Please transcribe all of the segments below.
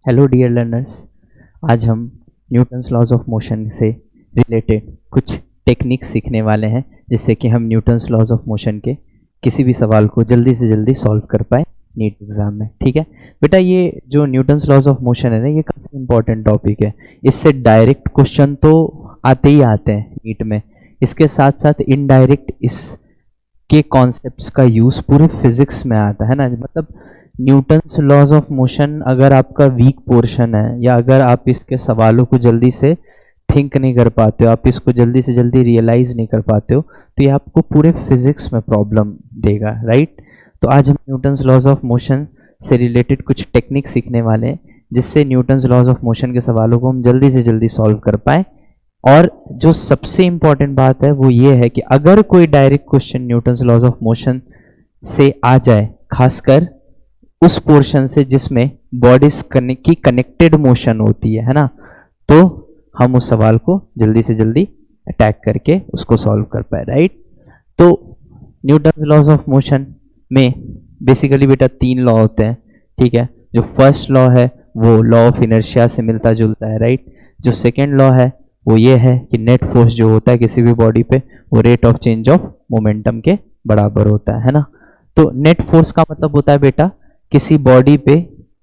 Hello dear learners. आज हम Newton's laws of motion से रिलेटेड कुछ टेक्निक्स सीखने वाले हैं जिससे कि हम न्यूटन्स लॉज ऑफ मोशन के किसी भी सवाल को जल्दी से जल्दी सॉल्व कर पाए नीट एग्ज़ाम में। ठीक है बेटा, ये जो न्यूटन्स लॉज ऑफ मोशन है ना, ये काफ़ी इंपॉर्टेंट टॉपिक है। इससे डायरेक्ट क्वेश्चन तो आते ही आते हैं नीट में, इसके साथ साथ इनडायरेक्ट इसके कॉन्सेप्ट्स का यूज़ पूरे फिजिक्स में आता है ना। मतलब न्यूटन्स लॉज ऑफ मोशन अगर आपका वीक पोर्शन है या अगर आप इसके सवालों को जल्दी से थिंक नहीं कर पाते हो, आप इसको जल्दी से जल्दी रियलाइज नहीं कर पाते हो, तो ये आपको पूरे फिजिक्स में प्रॉब्लम देगा, राइट। तो आज हम न्यूटन्स लॉज ऑफ मोशन से रिलेटेड कुछ टेक्निक सीखने वाले हैं जिससे न्यूटन्स लॉज ऑफ मोशन के सवालों को हम जल्दी से जल्दी सॉल्व कर पाए। और जो सबसे इंपॉर्टेंट बात है वो ये है कि अगर कोई direct question Newton's laws of motion से आ जाए, खासकर उस पोर्शन से जिसमें बॉडीज की कनेक्टेड मोशन होती है ना, तो हम उस सवाल को जल्दी से जल्दी अटैक करके उसको सॉल्व कर पाए, राइट। तो न्यूटन्स लॉज ऑफ मोशन में बेसिकली बेटा 3 लॉ होते हैं, ठीक है। जो फर्स्ट लॉ है वो लॉ ऑफ इनर्शिया से मिलता जुलता है, राइट। जो सेकेंड लॉ है वो ये है कि नेट फोर्स जो होता है किसी भी बॉडी पे वो rate of change of momentum के बराबर होता है ना। तो नेट फोर्स का मतलब होता है बेटा किसी बॉडी पे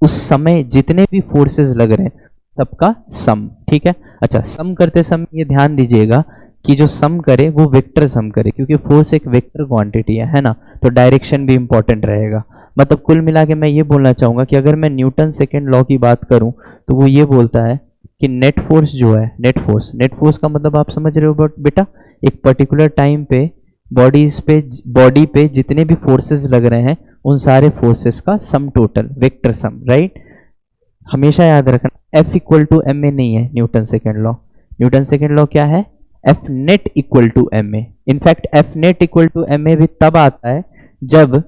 उस समय जितने भी फोर्सेस लग रहे हैं सबका सम, ठीक है। अच्छा, सम करते समय ये ध्यान दीजिएगा कि जो सम करे वो वेक्टर सम करे, क्योंकि फोर्स एक वेक्टर क्वांटिटी है ना, तो डायरेक्शन भी इंपॉर्टेंट रहेगा। मतलब कुल मिला के मैं ये बोलना चाहूँगा कि अगर मैं न्यूटन सेकेंड लॉ की बात करूँ तो वो ये बोलता है कि नेट फोर्स जो है, नेट फोर्स का मतलब आप समझ रहे हो बेटा, एक पर्टिकुलर टाइम पे बॉडी पे जितने भी फोर्सेस लग रहे हैं उन सारे फोर्सेस का sum total, vector sum, right. हमेशा याद रखना F equal to M A नहीं है Newton second law. Newton second law क्या है? F net equal to M A. In fact F net equal to M A भी तब आता है जब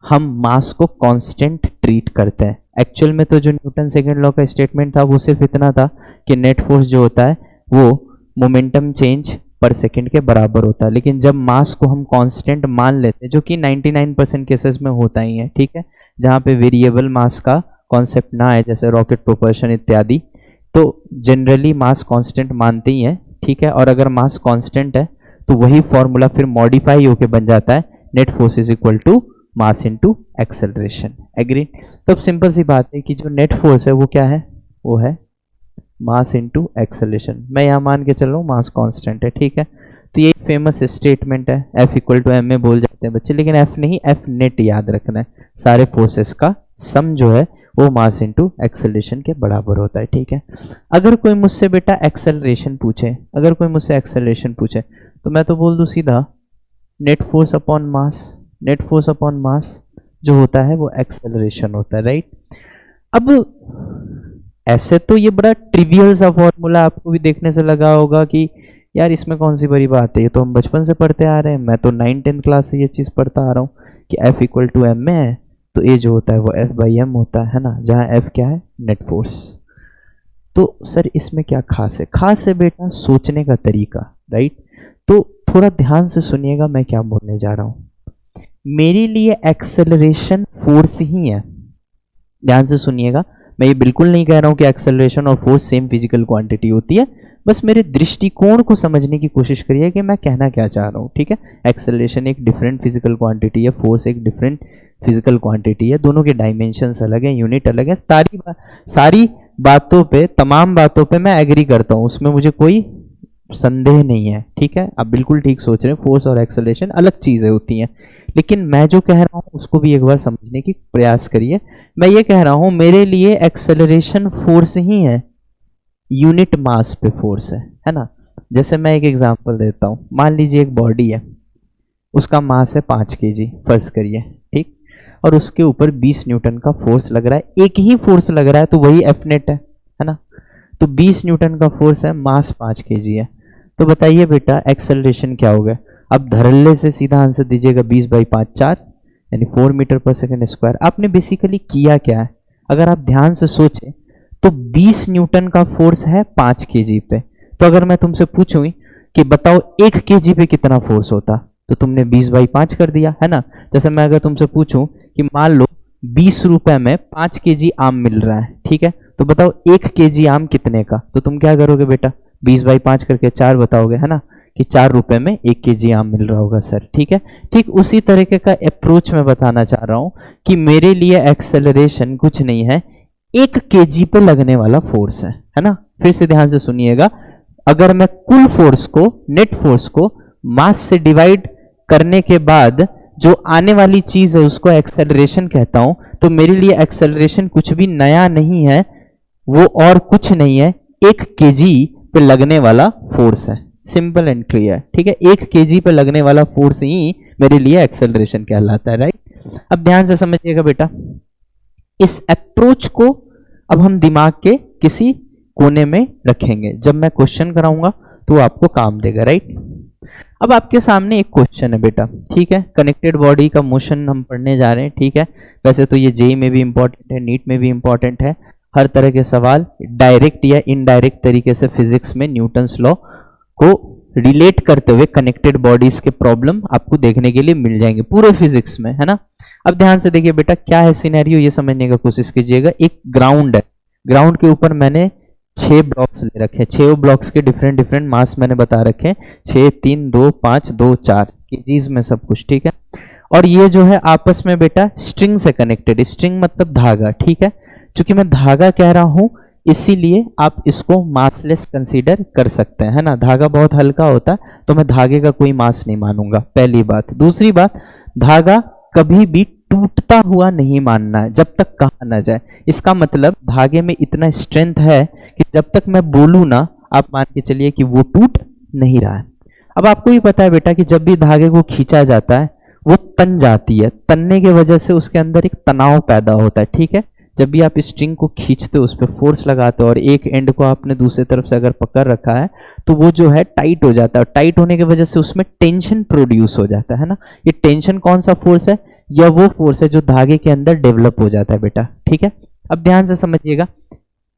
हम मास को कांस्टेंट ट्रीट करते हैं। एक्चुअल में तो जो न्यूटन सेकेंड लॉ का स्टेटमेंट था वो सिर्फ इतना था कि नेट फोर्स जो होता है वो मोमेंटम चेंज पर सेकेंड के बराबर होता है, लेकिन जब मास को हम कांस्टेंट मान लेते हैं, जो कि 99% केसेस में होता ही है, ठीक है, जहाँ पे वेरिएबल मास का कॉन्सेप्ट ना है जैसे रॉकेट प्रोपल्शन इत्यादि, तो जनरली मास कांस्टेंट मानते ही हैं, ठीक है। और अगर मास कांस्टेंट है तो वही फॉर्मूला फिर मॉडिफाई होके बन जाता है net force is equal to mass into acceleration. Agree. तो अब सिंपल सी बात है कि जो नेट फोर्स है वो क्या है? वो है मास इनटू एक्सेलरेशन। मैं यहाँ मान के चल रहा हूँ मास कांस्टेंट है, ठीक है। तो ये फेमस स्टेटमेंट है, F equal to M A बोल जाते हैं बच्चे, लेकिन F नहीं, F नेट याद रखना है। सारे फोर्सेस का सम जो है वो मास इनटू एक्सेलरेशन के बराबर होता है, ठीक है। अगर कोई मुझसे बेटा एक्सेलरेशन पूछे, तो मैं तो बोल दूँ सीधा नेट फोर्स अपॉन मास जो होता है वो एक्सेलरेशन होता है, राइट। अब ऐसे तो ये बड़ा ट्रिवियल सा फॉर्मूला आपको भी देखने से लगा होगा कि यार इसमें कौन सी बड़ी बात है, ये तो हम बचपन से पढ़ते आ रहे हैं, मैं तो 9th-10th क्लास से ये चीज़ पढ़ता आ रहा हूँ कि F इक्वल टू एम में है तो ये जो होता है वो F बाई एम होता है ना, जहाँ F क्या है? Net force. तो सर इसमें क्या खास है? खास है बेटा सोचने का तरीका, राइट। तो थोड़ा ध्यान से सुनिएगा मैं क्या बोलने जा रहा हूँ। मेरे लिए एक्सेलरेशन फोर्स ही है, ध्यान से सुनिएगा। मैं ये बिल्कुल नहीं कह रहा हूँ कि एक्सेलरेशन और फोर्स सेम फिजिकल क्वांटिटी होती है, बस मेरे दृष्टिकोण को समझने की कोशिश करिए कि मैं कहना क्या चाह रहा हूँ, ठीक है। एक्सेलरेशन एक डिफरेंट फिजिकल क्वांटिटी है, फोर्स एक डिफरेंट फिजिकल क्वांटिटी है, दोनों के डायमेंशंस अलग हैं, यूनिट अलग है। सारी बातों पे, तमाम बातों पे मैं एग्री करता हूँ, उसमें मुझे कोई संदेह नहीं है, ठीक है। आप बिल्कुल ठीक सोच रहे हैं, फोर्स और एक्सेलरेशन अलग चीज़ें होती हैं, लेकिन मैं जो कह रहा हूँ उसको भी एक बार समझने की प्रयास करिए। मैं ये कह रहा हूँ मेरे लिए एक्सेलरेशन फोर्स ही है, यूनिट मास पे फोर्स है ना। जैसे मैं एक एग्जांपल देता हूँ, मान लीजिए एक बॉडी है, उसका मास है 5 kg फर्ज करिए, ठीक, और उसके ऊपर 20 न्यूटन का फोर्स लग रहा है, एक ही फोर्स लग रहा है तो वही F नेट है ना। तो 20 न्यूटन का फोर्स है, मास 5 kg है, तो बताइए बेटा एक्सेलरेशन क्या होगा? अब धड़ल्ले से सीधा आंसर दीजिएगा, 20/5 4 यानी 4 मीटर पर सेकेंड स्क्वायर। आपने बेसिकली किया क्या है? अगर आप ध्यान से सोचें तो 20 न्यूटन का फोर्स है 5 kg पे, तो अगर मैं तुमसे पूछूं कि बताओ 1 kg पे कितना फोर्स होता, तो तुमने 20/5 कर दिया है ना। जैसे मैं अगर तुमसे पूछूं कि मान लो 20 रुपए में 5 केजी आम मिल रहा है, ठीक है, तो बताओ 1 केजी आम कितने का? तो तुम क्या करोगे बेटा, 20 बाई 5 करके 4 बताओगे, है ना, कि 4 रुपए में 1 केजी आम मिल रहा होगा सर, ठीक है। ठीक उसी तरीके का अप्रोच मैं बताना चाह रहा हूं कि मेरे लिए एक्सेलरेशन कुछ नहीं है, 1 केजी पे लगने वाला फोर्स है ना। फिर से ध्यान से सुनिएगा, अगर मैं कुल फोर्स को, नेट फोर्स को मास से डिवाइड करने के बाद जो आने वाली चीज है उसको एक्सेलरेशन कहता हूं, तो मेरे लिए एक्सेलरेशन कुछ भी नया नहीं है, वो और कुछ नहीं है, 1 केजी पे लगने वाला फोर्स है। सिंपल एंड क्लियर, ठीक है, 1 केजी पे लगने वाला फोर्स ही मेरे लिए एक्सेलरेशन कहलाता है, राइट। अब ध्यान से समझिएगा बेटा, इस अप्रोच को अब हम दिमाग के किसी कोने में रखेंगे, जब मैं क्वेश्चन कराऊंगा तो आपको काम देगा, राइट। अब आपके सामने एक क्वेश्चन है बेटा, ठीक है, कनेक्टेड बॉडी का मोशन हम पढ़ने जा रहे हैं, ठीक है। वैसे तो ये जेईई में भी इंपॉर्टेंट है, नीट में भी इंपॉर्टेंट है, हर तरह के सवाल डायरेक्ट या इनडायरेक्ट तरीके से फिजिक्स में न्यूटन्स लॉ को रिलेट करते हुए कनेक्टेड बॉडीज के प्रॉब्लम आपको देखने के लिए मिल जाएंगे पूरे फिजिक्स में, है ना। अब ध्यान से देखिए बेटा, क्या है सिनेरियो ये समझने का कोशिश कीजिएगा। एक ग्राउंड है, ग्राउंड के ऊपर मैंने 6 ब्लॉक्स ले रखे हैं, 6 ब्लॉक्स के डिफरेंट डिफरेंट मास मैंने बता रखे हैं, 6, 3, 2, 5, 2, 4 केजीज में सब कुछ, ठीक है। और ये जो है आपस में बेटा स्ट्रिंग से कनेक्टेड, स्ट्रिंग मतलब धागा, ठीक है। चूंकि मैं धागा कह रहा हूं इसीलिए आप इसको मासलेस कंसीडर कर सकते हैं, है ना। धागा बहुत हल्का होता है तो मैं धागे का कोई मास नहीं मानूंगा, पहली बात। दूसरी बात, धागा कभी भी टूटता हुआ नहीं मानना है जब तक कहा ना जाए। इसका मतलब धागे में इतना स्ट्रेंथ है कि जब तक मैं बोलूं ना, आप मान के चलिए कि वो टूट नहीं रहा है। अब आपको भी पता है बेटा कि जब भी धागे को खींचा जाता है वो तन जाती है, तनने की वजह से उसके अंदर एक तनाव पैदा होता है, ठीक है। जब भी आप स्ट्रिंग को खींचते हो, उस पर फोर्स लगाते हो और एक एंड को आपने दूसरी तरफ से अगर पकड़ रखा है तो वो जो है टाइट हो जाता है, और टाइट होने की वजह से उसमें टेंशन प्रोड्यूस हो जाता है ना। ये टेंशन कौन सा फोर्स है? यह वो फोर्स है जो धागे के अंदर डेवलप हो जाता है बेटा, ठीक है। अब ध्यान से समझिएगा,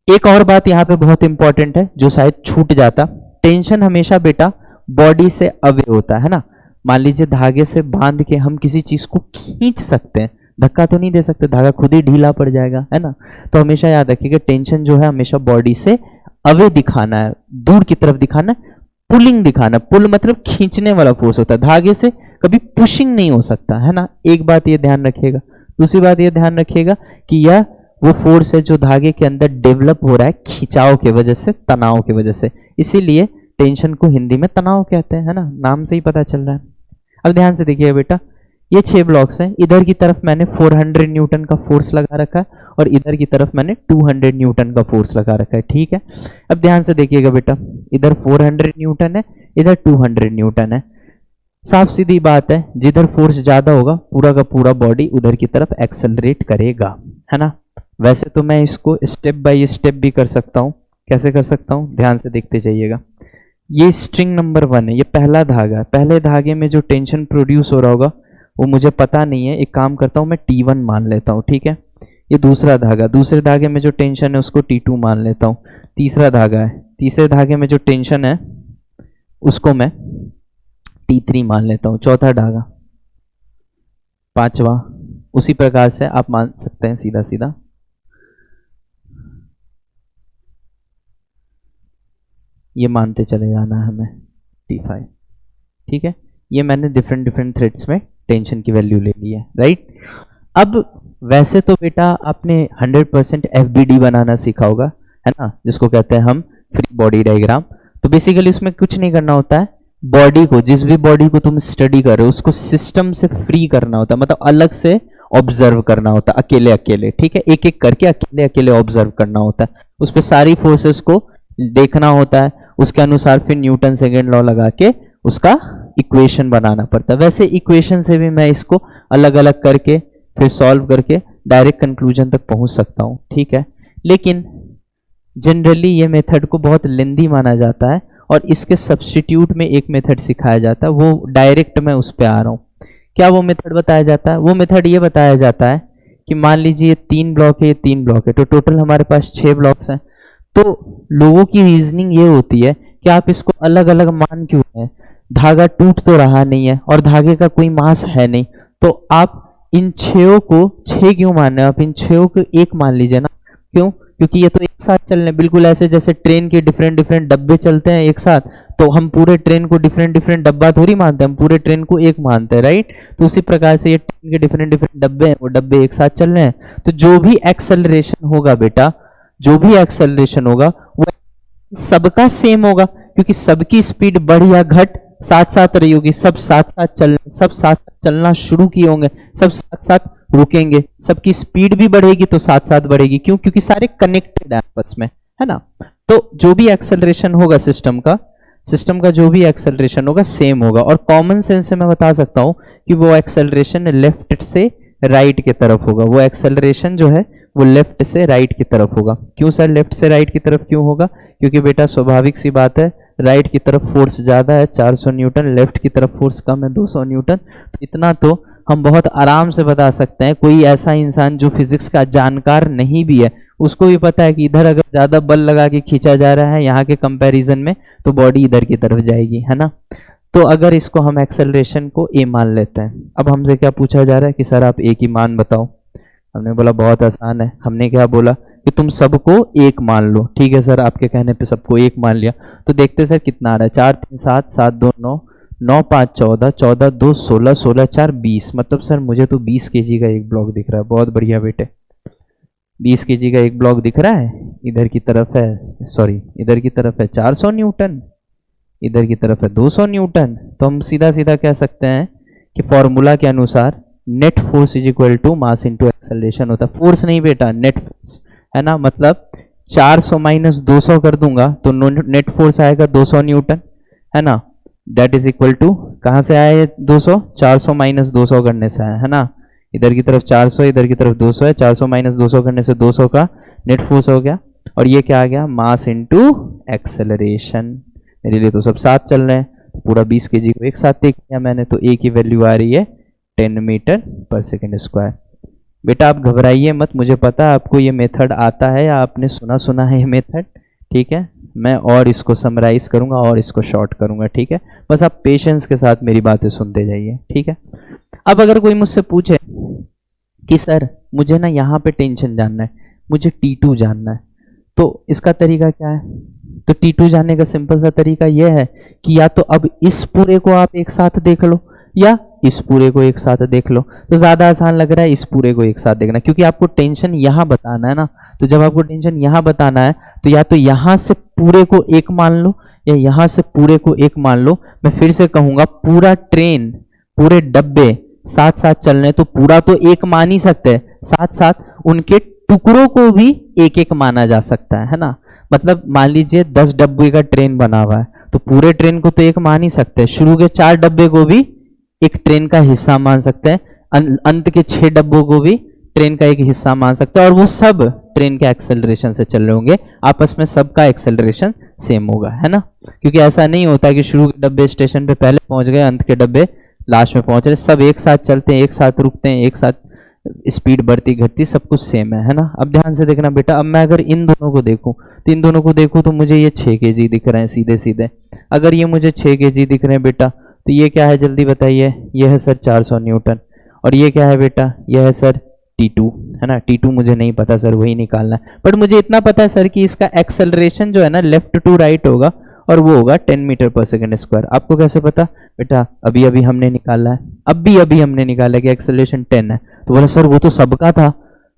एक और बात यहाँ पे बहुत इंपॉर्टेंट है जो शायद छूट जाता, टेंशन हमेशा बेटा बॉडी से अवे होता है ना। मान लीजिए धागे से बांध के हम किसी चीज को खींच सकते हैं, धक्का तो नहीं दे सकते, धागा खुद ही ढीला पड़ जाएगा, है ना। तो हमेशा याद रखिएगा, टेंशन जो है हमेशा बॉडी से अवे दिखाना है, दूर की तरफ दिखाना है, पुलिंग दिखाना। पुल मतलब खींचने वाला फोर्स होता है, धागे से कभी पुशिंग नहीं हो सकता, है ना। एक बात ये ध्यान रखिएगा। दूसरी बात ये ध्यान रखिएगा कि यह वो फोर्स है जो धागे के अंदर डेवलप हो रहा है खिंचाव की वजह से, तनाव की वजह से, इसीलिए टेंशन को हिंदी में तनाव कहते हैं, है ना, नाम से ही पता चल रहा है। अब ध्यान से देखिए बेटा, ये 6 ब्लॉक्स हैं, इधर की तरफ मैंने 400 न्यूटन का फोर्स लगा रखा है और इधर की तरफ मैंने 200 न्यूटन का फोर्स लगा रखा है, ठीक है। अब ध्यान से देखिएगा बेटा, इधर 400 न्यूटन है, इधर 200 न्यूटन है। साफ सीधी बात है, जिधर फोर्स ज्यादा होगा पूरा का पूरा बॉडी उधर की तरफ एक्सेलरेट करेगा, है ना। वैसे तो मैं इसको स्टेप बाय स्टेप भी कर सकता हूँ, कैसे कर सकता हूँ ध्यान से देखते जाइएगा। ये स्ट्रिंग नंबर 1 है, ये पहला धागा है, पहले धागे में जो टेंशन प्रोड्यूस हो रहा होगा वो मुझे पता नहीं है, एक काम करता हूँ मैं T1 मान लेता हूँ, ठीक है। ये दूसरा धागा, दूसरे धागे में जो टेंशन है उसको T2 मान लेता हूँ। तीसरा धागा है, तीसरे धागे में जो टेंशन है उसको मैं T3 मान लेता हूँ। चौथा धागा, पांचवा, उसी प्रकार से आप मान सकते हैं सीधा सीधा। ये मानते चले जाना है हमें T5, ठीक है। ये मैंने डिफरेंट डिफरेंट थ्रेड्स में टेंशन की वैल्यू ले ली है, राइट। अब वैसे तो बेटा आपने 100% FBD बनाना सीखा होगा, है ना, जिसको कहते हैं हम फ्री बॉडी डायग्राम। तो बेसिकली उसमें कुछ नहीं करना होता है, बॉडी को, जिस भी बॉडी को तुम स्टडी कर रहे हो उसको सिस्टम से फ्री करना होता है, मतलब अलग से ऑब्जर्व करना होता है, अकेले अकेले, ठीक है। एक एक करके अकेले अकेले ऑब्जर्व करना होता है, उस पर सारी फोर्सेस को देखना होता है, उसके अनुसार फिर न्यूटन सेकेंड लॉ लगा के उसका इक्वेशन बनाना पड़ता है। वैसे इक्वेशन से भी मैं इसको अलग अलग करके फिर सॉल्व करके डायरेक्ट कंक्लूजन तक पहुंच सकता हूं, ठीक है। लेकिन जनरली ये मेथड को बहुत लेंदी माना जाता है और इसके सब्स्टिट्यूट में एक मेथड सिखाया जाता है, वो डायरेक्ट मैं उस पर आ रहा हूँ। क्या वो मेथड बताया जाता है? वो मेथड ये बताया जाता है कि मान लीजिए 3 ब्लॉक है, ये 3 ब्लॉक है, तो टोटल हमारे पास 6 ब्लॉक्स हैं। तो लोगों की रीजनिंग ये होती है कि आप इसको अलग अलग मान क्यों रहे हैं, धागा टूट तो रहा नहीं है और धागे का कोई मास है नहीं, तो आप इन 6 को 6 क्यों मान रहे हैं आप? इन 6 को 1 मान लीजिए ना। क्यों? क्योंकि ये तो एक साथ चल रहे हैं, बिल्कुल ऐसे जैसे ट्रेन के डिफरेंट डिफरेंट डब्बे चलते हैं एक साथ, तो हम पूरे ट्रेन को डिफरेंट डिफरेंट डब्बा थोड़ी मानते हैं, हम पूरे ट्रेन को एक मानते हैं, राइट। तो उसी प्रकार से ये ट्रेन के डिफरेंट डिफरेंट डब्बे हैं, वो डब्बे एक साथ चल रहे हैं, तो जो भी एक्सेलरेशन होगा बेटा, जो भी एक्सेलरेशन होगा वो सबका सेम होगा, क्योंकि सबकी स्पीड बढ़ या घट साथ साथ रही होगी, सब साथ साथ चलना शुरू किए होंगे, सब साथ साथ रुकेंगे, सबकी स्पीड भी बढ़ेगी तो साथ साथ बढ़ेगी। क्यों? क्योंकि सारे कनेक्टेड है आपस में, है ना। तो जो भी एक्सेलरेशन होगा सिस्टम का जो भी एक्सेलरेशन होगा सेम होगा। और कॉमन सेंस से मैं बता सकता हूं कि वो एक्सेलरेशन लेफ्ट से राइट की तरफ होगा, वो एक्सेलरेशन जो है वो लेफ्ट से राइट की तरफ होगा। क्यों सर लेफ्ट से राइट की तरफ क्यों होगा? क्योंकि बेटा स्वाभाविक सी बात है, राइट की तरफ फोर्स ज़्यादा है 400 न्यूटन, लेफ्ट की तरफ फोर्स कम है 200 न्यूटन। तो इतना तो हम बहुत आराम से बता सकते हैं। कोई ऐसा इंसान जो फिजिक्स का जानकार नहीं भी है, उसको भी पता है कि इधर अगर ज़्यादा बल लगा के खींचा जा रहा है यहाँ के कंपैरिजन में, तो बॉडी इधर की तरफ जाएगी, है ना। तो अगर इसको हम एक्सेलरेशन को ए मान लेते हैं, अब हमसे क्या पूछा जा रहा है कि सर आप ए की मान बताओ। हमने बोला बहुत आसान है, हमने क्या बोला कि तुम सबको एक मान लो। ठीक है सर, आपके कहने पे सबको एक मान लिया। तो देखते सर कितना आ रहा है, 4 3 7 7 2 9 9 5 14 14 2 16 16 4 20। मतलब सर मुझे तो 20 kg का एक ब्लॉक दिख रहा है। बहुत बढ़िया बेटे, 20 kg का एक ब्लॉक दिख रहा है। इधर की तरफ है, सॉरी इधर की तरफ है 400 न्यूटन, इधर की तरफ है 200 न्यूटन। तो हम सीधा सीधा कह सकते हैं कि फॉर्मूला के अनुसार net force is equal to mass into acceleration होता है। फोर्स नहीं बेटा, नेट फोर्स, है ना। मतलब 400 माइनस 200 कर दूंगा तो नेट फोर्स आएगा 200 न्यूटन, है ना। दैट इज इक्वल टू, कहाँ से आया ये 200? 400 माइनस 200 करने से आया, है ना। इधर की तरफ 400, इधर की तरफ 200 है, 400 माइनस 200 करने से 200 का नेट फोर्स हो गया। और ये क्या आ गया? मास इंटू एक्सेलरेशन। मेरे लिए तो सब साथ चल रहे हैं, पूरा 20 kg को एक साथ देख लिया मैंने, तो ए की वैल्यू आ रही है 10 मीटर पर सेकेंड स्क्वायर। बेटा आप घबराइए मत, मुझे पता है आपको ये मेथड आता है या आपने सुना है ये मेथड, ठीक है। मैं और इसको समराइज करूंगा और इसको शॉर्ट करूंगा, ठीक है। बस आप पेशेंस के साथ मेरी बातें सुनते जाइए, ठीक है। अब अगर कोई मुझसे पूछे कि सर मुझे ना यहाँ पे टेंशन जानना है, मुझे T2 जानना है, तो इसका तरीका क्या है? तो T2 जानने का सिंपल सा तरीका यह है कि या तो अब इस पूरे को आप एक साथ देख लो या इस पूरे को एक साथ देख लो। तो ज्यादा आसान लग रहा है इस पूरे को एक साथ देखना, क्योंकि आपको टेंशन यहाँ बताना है ना। तो जब आपको टेंशन यहाँ बताना है तो या तो यहाँ से पूरे को एक मान लो या यहाँ से पूरे को एक मान लो। मैं फिर से कहूंगा, पूरा ट्रेन, पूरे डब्बे साथ साथ चल रहे हैं तो पूरा तो एक मान ही सकते हैं, साथ साथ उनके टुकड़ों को भी एक एक माना जा सकता है ना। मतलब मान लीजिए 10 डब्बे का ट्रेन बना हुआ है, तो पूरे ट्रेन को तो एक मान ही सकते हैं, शुरू के 4 डब्बे को भी एक ट्रेन का हिस्सा मान सकते हैं, अंत के 6 डब्बों को भी ट्रेन का एक हिस्सा मान सकते हैं, और वो सब ट्रेन के एक्सेलरेशन से चल रहे होंगे, आपस में सबका एक्सेलरेशन सेम होगा, है ना। क्योंकि ऐसा नहीं होता कि शुरू के डब्बे स्टेशन पे पहले पहुंच गए, अंत के डब्बे लास्ट में पहुंच रहे। सब एक साथ चलते हैं, एक साथ रुकते हैं, एक साथ स्पीड बढ़ती घटती, सब कुछ सेम है ना। अब ध्यान से देखना बेटा, अब मैं अगर इन दोनों को देखूं तो इन दोनों को देखूं तो मुझे ये 6 kg दिख रहे हैं सीधे सीधे। अगर ये मुझे 6 kg दिख रहे हैं बेटा, तो ये क्या है जल्दी बताइए? ये है सर 400 न्यूटन। और ये क्या है बेटा? ये है सर T2, है ना। T2 मुझे नहीं पता सर, वही निकालना है। बट मुझे इतना पता है सर कि इसका एक्सेलरेशन जो है ना लेफ्ट टू राइट होगा, और वो होगा 10 मीटर पर सेकेंड स्क्वायर। आपको कैसे पता बेटा? अभी अभी हमने निकाला है, अभी हमने निकाला कि एक्सेलरेशन 10 है। तो बोला सर वो तो सबका था,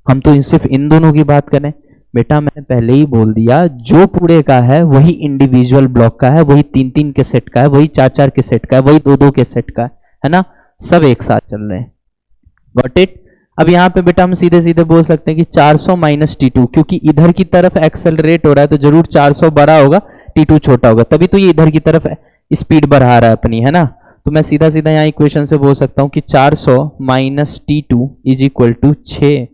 हम तो सिर्फ इन दोनों की बात करें। बेटा मैंने पहले ही बोल दिया, जो पूरे का है वही इंडिविजुअल ब्लॉक का है, वही 3-3 के सेट का है, वही 4-4 के सेट का है, वही 2-2 के सेट का है ना। सब एक साथ चल रहे हैं, गॉट इट। अब यहाँ पे बेटा हम सीधे सीधे बोल सकते हैं कि 400 माइनस T2, क्योंकि इधर की तरफ एक्सेलरेट हो रहा है तो जरूर 400 बड़ा होगा, T2 छोटा होगा, तभी तो ये इधर की तरफ स्पीड बढ़ा रहा है अपनी, है ना। तो मैं सीधा सीधा यहाँ इक्वेशन से बोल सकता हूँ कि 400 minus T2 is equal to 6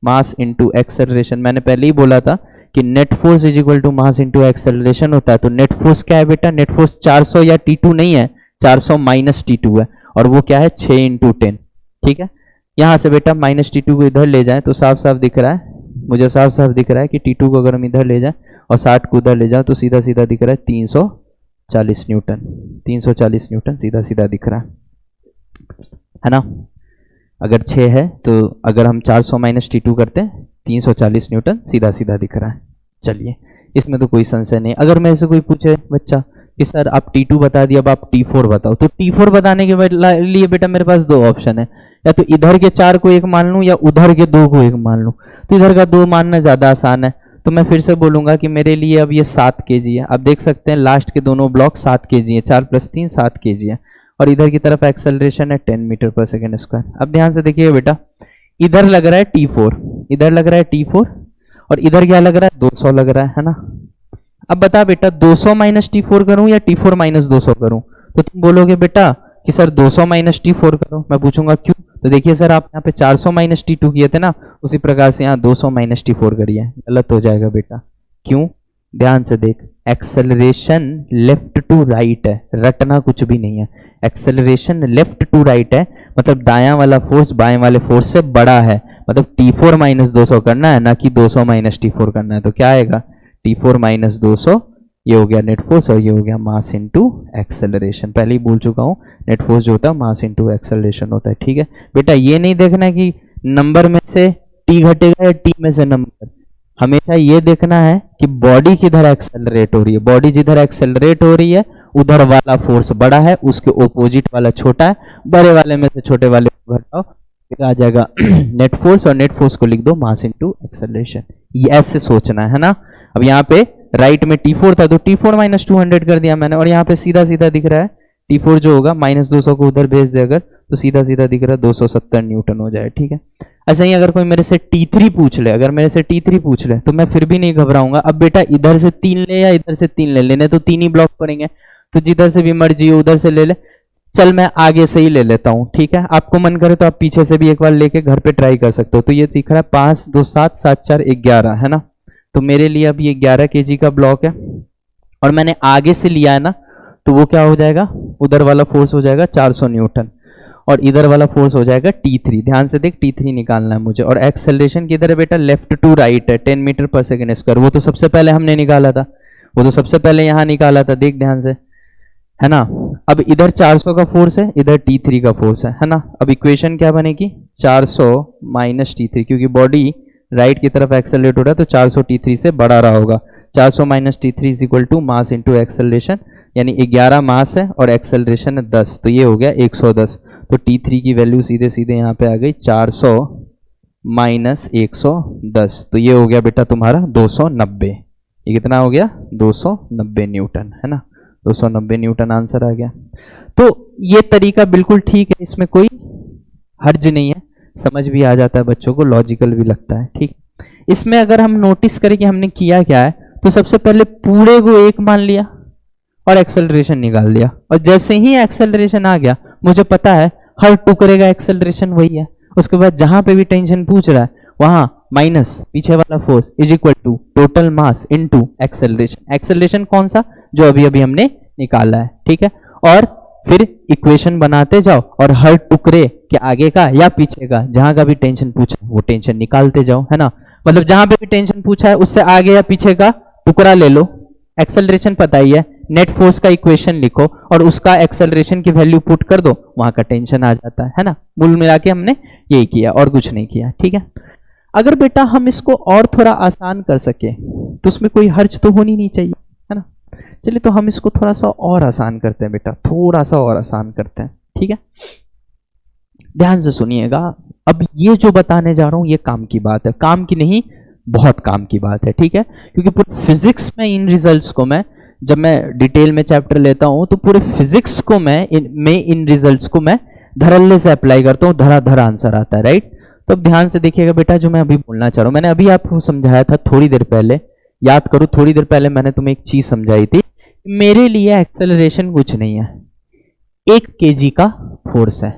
mass into acceleration. मैंने पहले ही बोला था कि net force is equal to mass into acceleration होता है। तो नेट फोर्स क्या है बेटा? नेट फोर्स 400 या T2 नहीं है, 400 माइनस T2 है, और वो क्या है? 6 इंटू 10, ठीक है। यहाँ से बेटा माइनस T2 को इधर ले जाएं तो साफ साफ दिख रहा है, मुझे साफ साफ दिख रहा है कि T2 को अगर हम इधर ले जाएं और 60 को उधर ले जाएं तो सीधा सीधा दिख रहा है 340 न्यूटन, 340 न्यूटन सीधा सीधा दिख रहा है ना। अगर 6 है तो अगर हम 400 माइनस T2 करते हैं 340 न्यूटन सीधा सीधा दिख रहा है। चलिए इसमें तो कोई संशय नहीं। अगर मेरे से कोई पूछे बच्चा कि सर आप T2 बता दिया, अब आप T4 बताओ, तो T4 बताने के लिए बेटा मेरे पास दो ऑप्शन है, या तो इधर के 4 को 1 मान लूँ या उधर के 2 को 1 मान लूँ। तो इधर का 2 मानना ज़्यादा आसान है, तो मैं फिर से बोलूँगा कि मेरे लिए अब ये 7 kg है। अब देख सकते हैं लास्ट के दोनों ब्लॉक 7 kg है, 4 + 3 7 kg है, और इधर की तरफ एक्सेलरेशन है 10 मीटर पर सेकेंड स्क्वायर। अब ध्यान से देखिए बेटा, इधर लग रहा है T4, इधर लग रहा है T4, और इधर क्या लग रहा है 200 लग रहा है ना। अब बता बेटा 200 माइनस T4 करूं या T4 माइनस 200 करूं? तो तुम बोलोगे बेटा कि सर 200 माइनस T4 करो। मैं पूछूंगा क्यों? तो देखिए सर आप यहाँ पे 400 माइनस T2 किए थे ना, उसी प्रकार से यहाँ 200 माइनस T4 करिए। गलत हो जाएगा बेटा। क्यों? ध्यान से देख, एक्सेलरेशन लेफ्ट टू राइट है, रटना कुछ भी नहीं है। एक्सेलरेशन लेफ्ट टू राइट है, मतलब दायां वाला फोर्स बाएं वाले फोर्स से बड़ा है, मतलब T4 माइनस 200 करना है, ना कि 200 माइनस T4 करना है। तो क्या आएगा? T4 माइनस 200, ये हो गया नेट फोर्स, और ये हो गया मास इनटू एक्सेलरेशन। पहले ही बोल चुका हूँ, नेट फोर्स जो होता है मास इनटू एक्सेलरेशन होता है। ठीक है बेटा, ये नहीं देखना है कि नंबर में से T घटेगा या T में से नंबर, हमेशा ये देखना है कि बॉडी किधर एक्सेलरेट हो रही है। बॉडी जिधर एक्सेलरेट हो रही है उधर वाला फोर्स बड़ा है, उसके ओपोजिट वाला छोटा है, बड़े वाले में से छोटे वाले को घटाओ, फिर आ जाएगा नेट फोर्स, और नेट फोर्स को लिख दो मास इनटू एक्सेलरेशन। ये ऐसे सोचना है ना। अब यहाँ पे राइट में T4 था तो T4 माइनस 200 कर दिया मैंने, और यहाँ पे सीधा सीधा दिख रहा है T4 जो होगा माइनस 200 को उधर भेज दे अगर, तो सीधा सीधा दिख रहा है 270 न्यूटन हो जाए। ठीक है, ऐसा ही अगर कोई मेरे से T3 पूछ ले, अगर मेरे से T3 पूछ ले तो मैं फिर भी नहीं घबराऊंगा। अब बेटा इधर से 3 ले या इधर से 3 ले, लेने तो 3 ही ब्लॉक पड़ेंगे, तो जिधर से भी मर्जी हो उधर से ले ले। चल मैं आगे से ही ले लेता हूँ, ठीक है। आपको मन करे तो आप पीछे से भी एक बार लेके घर पे ट्राई कर सकते हो। तो ये दिख रहा है 5 2 7 7 4 11 है ना। तो मेरे लिए अब ये 11 kg का ब्लॉक है, और मैंने आगे से लिया है ना, तो वो क्या हो जाएगा, उधर वाला फोर्स हो जाएगा 400 न्यूटन, और इधर वाला फोर्स हो जाएगा T3। ध्यान से देख, T3 निकालना है मुझे। और एक्सेलरेशन किधर है बेटा? लेफ्ट टू राइट है, 10 मीटर पर सेकेंड स्क्वायर। वो तो सबसे पहले हमने निकाला था, वो तो सबसे पहले यहाँ निकाला था, देख ध्यान से, है ना। अब इधर 400 का फोर्स है, इधर T3 का फोर्स है ना। अब इक्वेशन क्या बनेगी? 400 माइनस T3, क्योंकि बॉडी राइट की तरफ एक्सेलरेट हो रहा है तो 400 T3 से बड़ा रहा होगा। 400 minus T3 is equal to mass into acceleration, यानी 11 मास है और एक्सेलरेशन है 10, तो ये हो गया 110। तो T3 की वैल्यू सीधे सीधे यहाँ पे आ गई 400 माइनस 110, तो ये हो गया बेटा तुम्हारा 290। ये कितना हो गया? 290 न्यूटन, है ना। 290 न्यूटन आंसर आ गया। तो ये तरीका बिल्कुल ठीक है, इसमें कोई हर्ज नहीं है, समझ भी आ जाता है बच्चों को, लॉजिकल भी लगता है। ठीक, इसमें अगर हम नोटिस करें कि हमने किया क्या है, तो सबसे पहले पूरे को 1 मान लिया और एक्सेलरेशन निकाल दिया, और जैसे ही एक्सेलरेशन आ गया मुझे पता है हर टुकड़े का एक्सेलरेशन वही है। उसके बाद जहां पे भी टेंशन पूछ रहा है वहां माइनस पीछे वाला force is equal to total mass into acceleration. Acceleration कौन सा? जो अभी अभी हमने निकाला है। ठीक है, और फिर इक्वेशन बनाते जाओ और हर टुकड़े के आगे का या पीछे का जहां का भी टेंशन पूछा वो टेंशन निकालते जाओ, है ना। मतलब जहां पे भी टेंशन पूछा है उससे आगे या पीछे का टुकड़ा ले लो, एक्सेलरेशन पता ही है, नेट फोर्स का इक्वेशन लिखो और उसका एक्सेलरेशन की वैल्यू पुट कर दो, वहां का टेंशन आ जाता है ना। मूल मिला के हमने यही किया और कुछ नहीं किया। ठीक है, अगर बेटा हम इसको और थोड़ा आसान कर सके तो उसमें कोई हर्ज तो होनी नहीं चाहिए, है ना। चलिए तो हम इसको थोड़ा सा और आसान करते हैं बेटा, थोड़ा सा और आसान करते हैं। ठीक है, ध्यान से सुनिएगा। अब ये जो बताने जा रहा हूं ये काम की बात है, काम की नहीं बहुत काम की बात है। ठीक है, क्योंकि पूरे फिजिक्स में इन रिजल्ट्स को मैं जब मैं डिटेल में चैप्टर लेता हूं तो पूरे फिजिक्स को मैं इन रिजल्ट्स को मैं धड़ल्ले से अप्लाई करता हूं, धरा आंसर आता है, राइट। तो अब ध्यान से देखिएगा बेटा, जो मैं अभी बोलना चाह रहा हूं, मैंने अभी आपको समझाया था थोड़ी देर पहले, याद करो थोड़ी देर पहले मैंने तुम्हें एक चीज समझाई थी। मेरे लिए एक्सेलरेशन कुछ नहीं है, 1 kg का फोर्स है।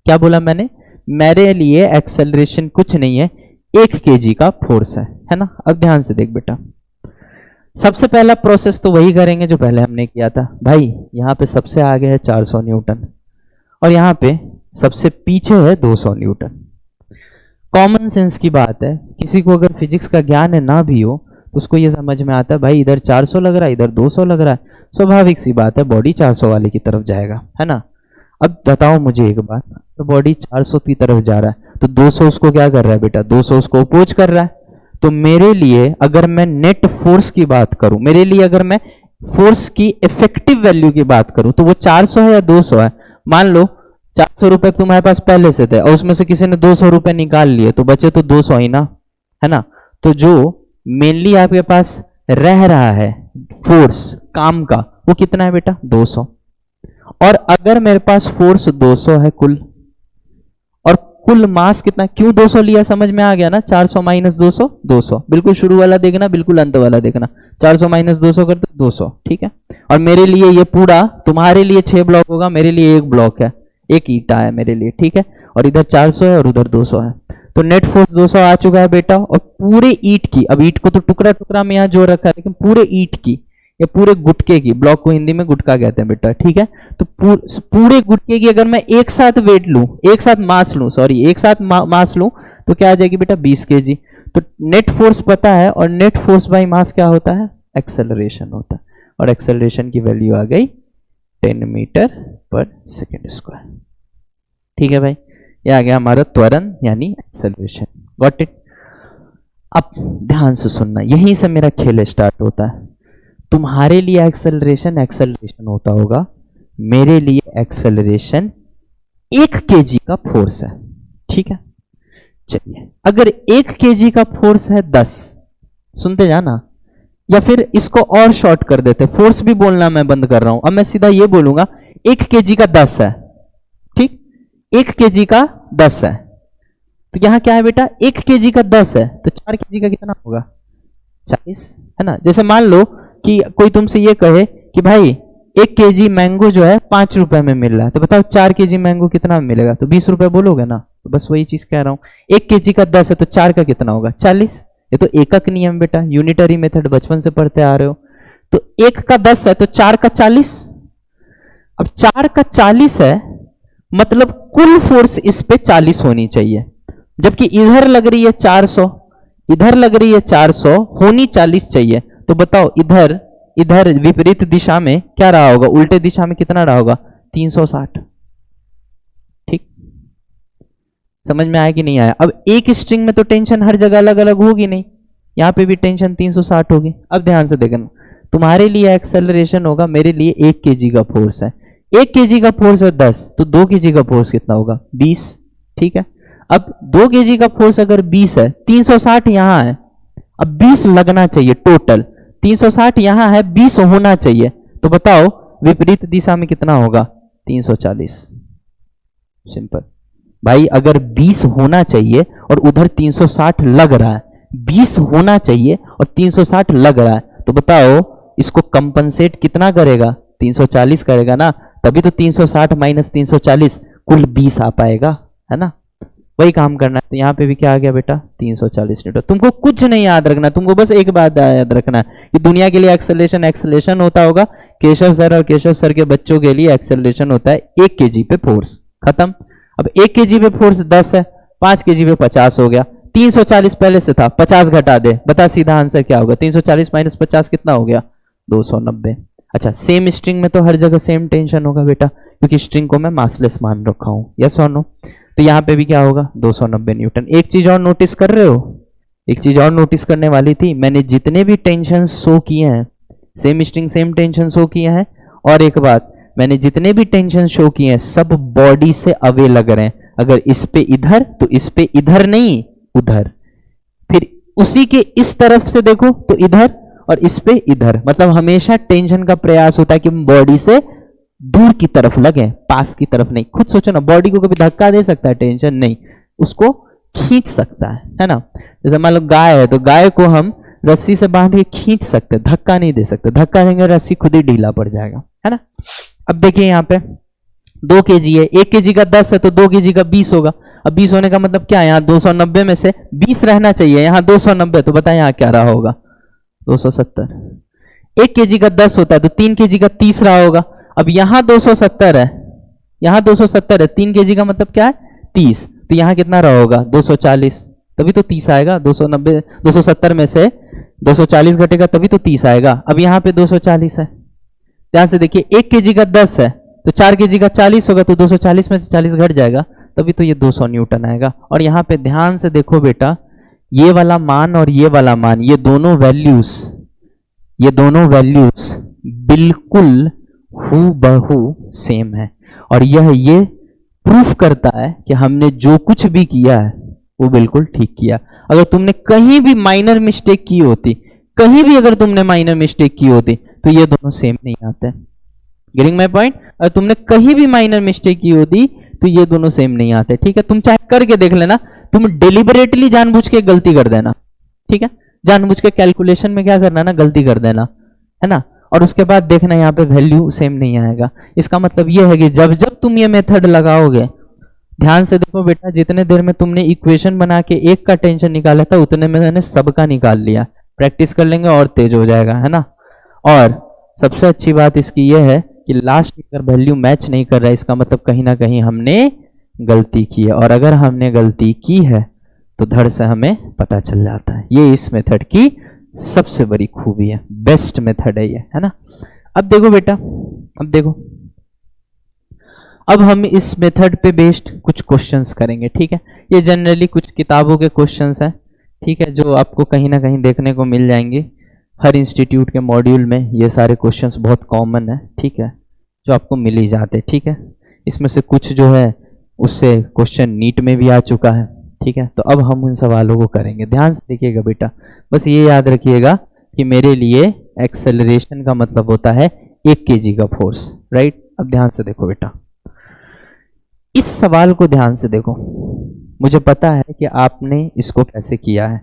क्या बोला मैंने? मेरे लिए एक्सेलरेशन कुछ नहीं है, 1 kg का फोर्स है ना। अब ध्यान से देख बेटा, सबसे पहला प्रोसेस तो वही करेंगे जो पहले हमने किया था। भाई यहाँ पे सबसे आगे है 400 न्यूटन और यहाँ पे सबसे पीछे है 200 न्यूटन। कॉमन सेंस की बात है, किसी को अगर फिजिक्स का ज्ञान है ना भी हो तो उसको ये समझ में आता है भाई इधर 400 लग रहा है, इधर 200 लग रहा है, स्वाभाविक सी बात है बॉडी 400 वाले की तरफ जाएगा, है ना। अब बताओ मुझे एक बात, तो बॉडी 400 की तरफ जा रहा है तो 200 उसको क्या कर रहा है बेटा, 200 उसको अपोज कर रहा है। तो मेरे लिए अगर मैं नेट फोर्स की बात करूं, मेरे लिए अगर मैं फोर्स की इफेक्टिव वैल्यू की बात करूं तो वो 400 है या 200 है। मान लो 400 रुपए तुम्हारे पास पहले से थे और उसमें से किसी ने 200 रुपए निकाल लिए तो बचे तो 200 ही ना, है ना। तो जो मेनली आपके पास रह रहा है फोर्स काम का वो कितना है बेटा, 200। और अगर मेरे पास फोर्स 200 है कुल, और कुल मास कितना, क्यों 200 लिया समझ में आ गया ना, 400 माइनस 200 200, बिल्कुल शुरू वाला देखना बिल्कुल अंत वाला देखना, 400 माइनस 200 कर दो 200, ठीक है। और मेरे लिए ये पूरा, तुम्हारे लिए 6 ब्लॉक होगा, मेरे लिए 1 ब्लॉक है, 1 ईंटा है मेरे लिए, ठीक है। और इधर 400 है और उधर 200 है, तो नेट फोर्स 200 आ चुका है बेटा। और पूरे ईंट की, अब ईंट को तो टुकड़ा टुकड़ा में यहाँ जोड़ रखा है, लेकिन पूरे ईंट की या पूरे गुटके की, ब्लॉक को हिंदी में गुटका कहते हैं बेटा, ठीक है। तो पूरे गुटके की अगर मैं एक साथ वेट लूं, एक साथ मास लूं, सॉरी एक साथ मास लूं, तो क्या आ जाएगी बेटा 20 kg। तो नेट फोर्स पता है, और नेट फोर्स बाई मास क्या होता है, एक्सेलरेशन होता है। और एक्सेलरेशन की वैल्यू आ गई 10 मीटर पर सेकेंड स्क्वायर, ठीक है भाई। ये आ गया हमारा त्वरण यानी एक्सेलरेशन, गॉट इट। अब ध्यान से सुनना, यहीं से मेरा खेल स्टार्ट होता है। तुम्हारे लिए एक्सेलरेशन एक्सेलरेशन होता होगा, मेरे लिए एक्सेलरेशन 1 kg का फोर्स है, ठीक है। चलिए अगर 1 kg का फोर्स है 10, सुनते जाना, या फिर इसको और शॉर्ट कर देते, फोर्स भी बोलना मैं बंद कर रहा हूं, अब मैं सीधा ये बोलूंगा 1 kg का 10 है, ठीक, 1 kg का 10 है। तो यहां क्या है बेटा, 1 kg का 10 है, तो 4 kg का कितना होगा, 40, है ना। जैसे मान लो कि कोई तुमसे ये कहे कि भाई 1 kg मैंगो जो है 5 रुपए में मिल रहा है, तो बताओ 4 kg मैंगो कितना में मिलेगा, तो 20 रुपए बोलोगे ना। तो बस वही चीज कह रहा हूं, 1 kg का 10 है तो 4 का कितना होगा, 40। ये तो एकक नियम बेटा, यूनिटरी मेथड बचपन से पढ़ते आ रहे हो। तो 1 का 10 है तो 4 का 40। अब 4 का 40 है, मतलब कुल फोर्स इस पे 40 होनी चाहिए, जबकि इधर लग रही है 400, इधर लग रही है 400, होनी 40 चाहिए। तो बताओ इधर इधर विपरीत दिशा में क्या रहा होगा, उल्टे दिशा में कितना रहा होगा, 360, ठीक। समझ में आया कि नहीं आया। अब एक स्ट्रिंग में तो टेंशन हर जगह अलग अलग होगी नहीं, यहां पे भी टेंशन 360 होगी। अब ध्यान से देखना, तुम्हारे लिए एक्सेलरेशन होगा, मेरे लिए 1 kg का फोर्स है, 1 kg का फोर्स है 10, तो 2 kg का फोर्स कितना होगा, 20, ठीक है। अब 2 kg का फोर्स अगर 20 है, 360 यहां है, अब 20 लगना चाहिए टोटल, 360 यहां है, 20 होना चाहिए। तो बताओ विपरीत दिशा में कितना होगा, 340। सिंपल भाई, अगर 20 होना चाहिए और उधर 360 लग रहा है, 20 होना चाहिए और 360 लग रहा है, तो बताओ इसको कंपनसेट कितना करेगा, 340 करेगा ना, तभी तो 360 माइनस 340 कुल 20 आ पाएगा, है ना। वही काम करना है। तो यहाँ पे भी क्या आ गया बेटा, 340 न्यूटन। तुमको कुछ नहीं याद रखना, तुमको बस एक बात याद रखना है कि दुनिया के लिए एक्सेलरेशन एक्सेलरेशन होता होगा, केशव सर और केशव सर के बच्चों के लिए एक्सेलरेशन होता है 1 kg पे फोर्स, खत्म। अब 1 kg पे फोर्स 10 है, 5 kg पे 50 हो गया, 340 पहले से था, 50 घटा दे, बता सीधा आंसर क्या होगा, 340 माइनस 50 कितना हो गया, 290। अच्छा, सेम स्ट्रिंग में तो हर जगह सेम टेंशन होगा बेटा, क्योंकि स्ट्रिंग को मैं मासलेस मान रखा हूं, यस और नो। तो यहां पे भी क्या होगा, 290 न्यूटन। एक चीज और नोटिस कर रहे हो, एक चीज और नोटिस करने वाली थी, मैंने जितने भी टेंशन शो किए हैं, same string same tension show किए हैं, और एक बात, मैंने जितने भी टेंशन शो किए हैं सब बॉडी से अवे लग रहे हैं। अगर इस पे इधर तो इस पे इधर नहीं, उधर, फिर उसी के इस तरफ से देखो तो इधर, और इस पे इधर, मतलब हमेशा टेंशन का प्रयास होता है कि बॉडी से दूर की तरफ लगे, पास की तरफ नहीं। खुद सोचो ना, बॉडी को कभी धक्का दे सकता है टेंशन, नहीं, उसको खींच सकता है ना। जैसे मान लो गाय है, तो गाय को हम रस्सी से बांध के खींच सकते, धक्का नहीं दे सकते, धक्का देंगे रस्सी खुद ही ढीला पड़ जाएगा, है ना। अब देखिए यहाँ पे 2 kg है, 1 kg का 10 है तो 2 kg का 20 होगा। अब 20 होने का मतलब क्या है, यहाँ 290 में से 20 रहना चाहिए, यहाँ 290, तो बताए यहाँ क्या रहा होगा, 270। 1 kg का 10 होता है तो 3 kg का 30 रहा होगा। अब यहाँ 270 है, यहाँ 270 है, 3 kg का मतलब क्या है, 30, तो यहाँ कितना रहा होगा, 240, तभी तो 30 आएगा। 290 270 में से 240 घटेगा तभी तो 30 आएगा। अब यहाँ पे 240 है, ध्यान से देखिए, 1 kg का 10 है तो 4 kg का 40 होगा तो 240 में से 40 घट जाएगा, तभी तो ये 200 न्यूटन आएगा। और यहाँ पे ध्यान से देखो बेटा, ये वाला मान और ये वाला मान, ये दोनों वैल्यूज बिल्कुल हूबहू सेम है। और ये प्रूफ करता है कि हमने जो कुछ भी किया है वो बिल्कुल ठीक किया। अगर तुमने कहीं भी माइनर मिस्टेक की होती, कहीं भी अगर तुमने माइनर मिस्टेक की होती, तो ये दोनों सेम नहीं आते। Getting my point? अगर तुमने कहीं भी माइनर मिस्टेक की होती तो ये दोनों सेम नहीं आते। ठीक है, तुम चाहे करके देख लेना, तुम डेलिबरेटली जानबूझ के गलती कर देना, ठीक है, जानबूझ के कैलकुलेशन में क्या करना ना, गलती कर देना, है ना, और उसके बाद देखना यहाँ पे वैल्यू सेम नहीं आएगा। इसका मतलब ये है कि जब जब तुम ये मेथड लगाओगे, ध्यान से देखो बेटा, जितने देर में तुमने इक्वेशन बना के एक का टेंशन निकाला था, उतने में मैंने सबका निकाल लिया। प्रैक्टिस कर लेंगे और तेज हो जाएगा, है ना। और सबसे अच्छी बात इसकी ये है कि लास्ट में अगर वैल्यू मैच नहीं कर रहा है, इसका मतलब कहीं ना कहीं हमने गलती की है, और अगर हमने गलती की है तो धड़ से हमें पता चल जाता है। ये इस मेथड की सबसे बड़ी खूबी है, बेस्ट मेथड है ये, है ना। अब देखो बेटा, अब देखो, अब हम इस मेथड पे बेस्ड कुछ क्वेश्चंस करेंगे, ठीक है। ये जनरली कुछ किताबों के क्वेश्चंस हैं, ठीक है, जो आपको कहीं ना कहीं देखने को मिल जाएंगे हर इंस्टीट्यूट के मॉड्यूल में। ये सारे क्वेश्चंस बहुत कॉमन है, ठीक है, जो आपको मिल ही जाते, ठीक है। इसमें से कुछ जो है उससे क्वेश्चन नीट में भी आ चुका है, ठीक है। तो अब हम उन सवालों को करेंगे। ध्यान से देखिएगा बेटा, बस ये याद रखिएगा कि मेरे लिए एक्सेलरेशन का मतलब होता है 1 kg का फोर्स, राइट। अब ध्यान से देखो बेटा, इस सवाल को ध्यान से देखो। मुझे पता है कि आपने इसको कैसे किया है।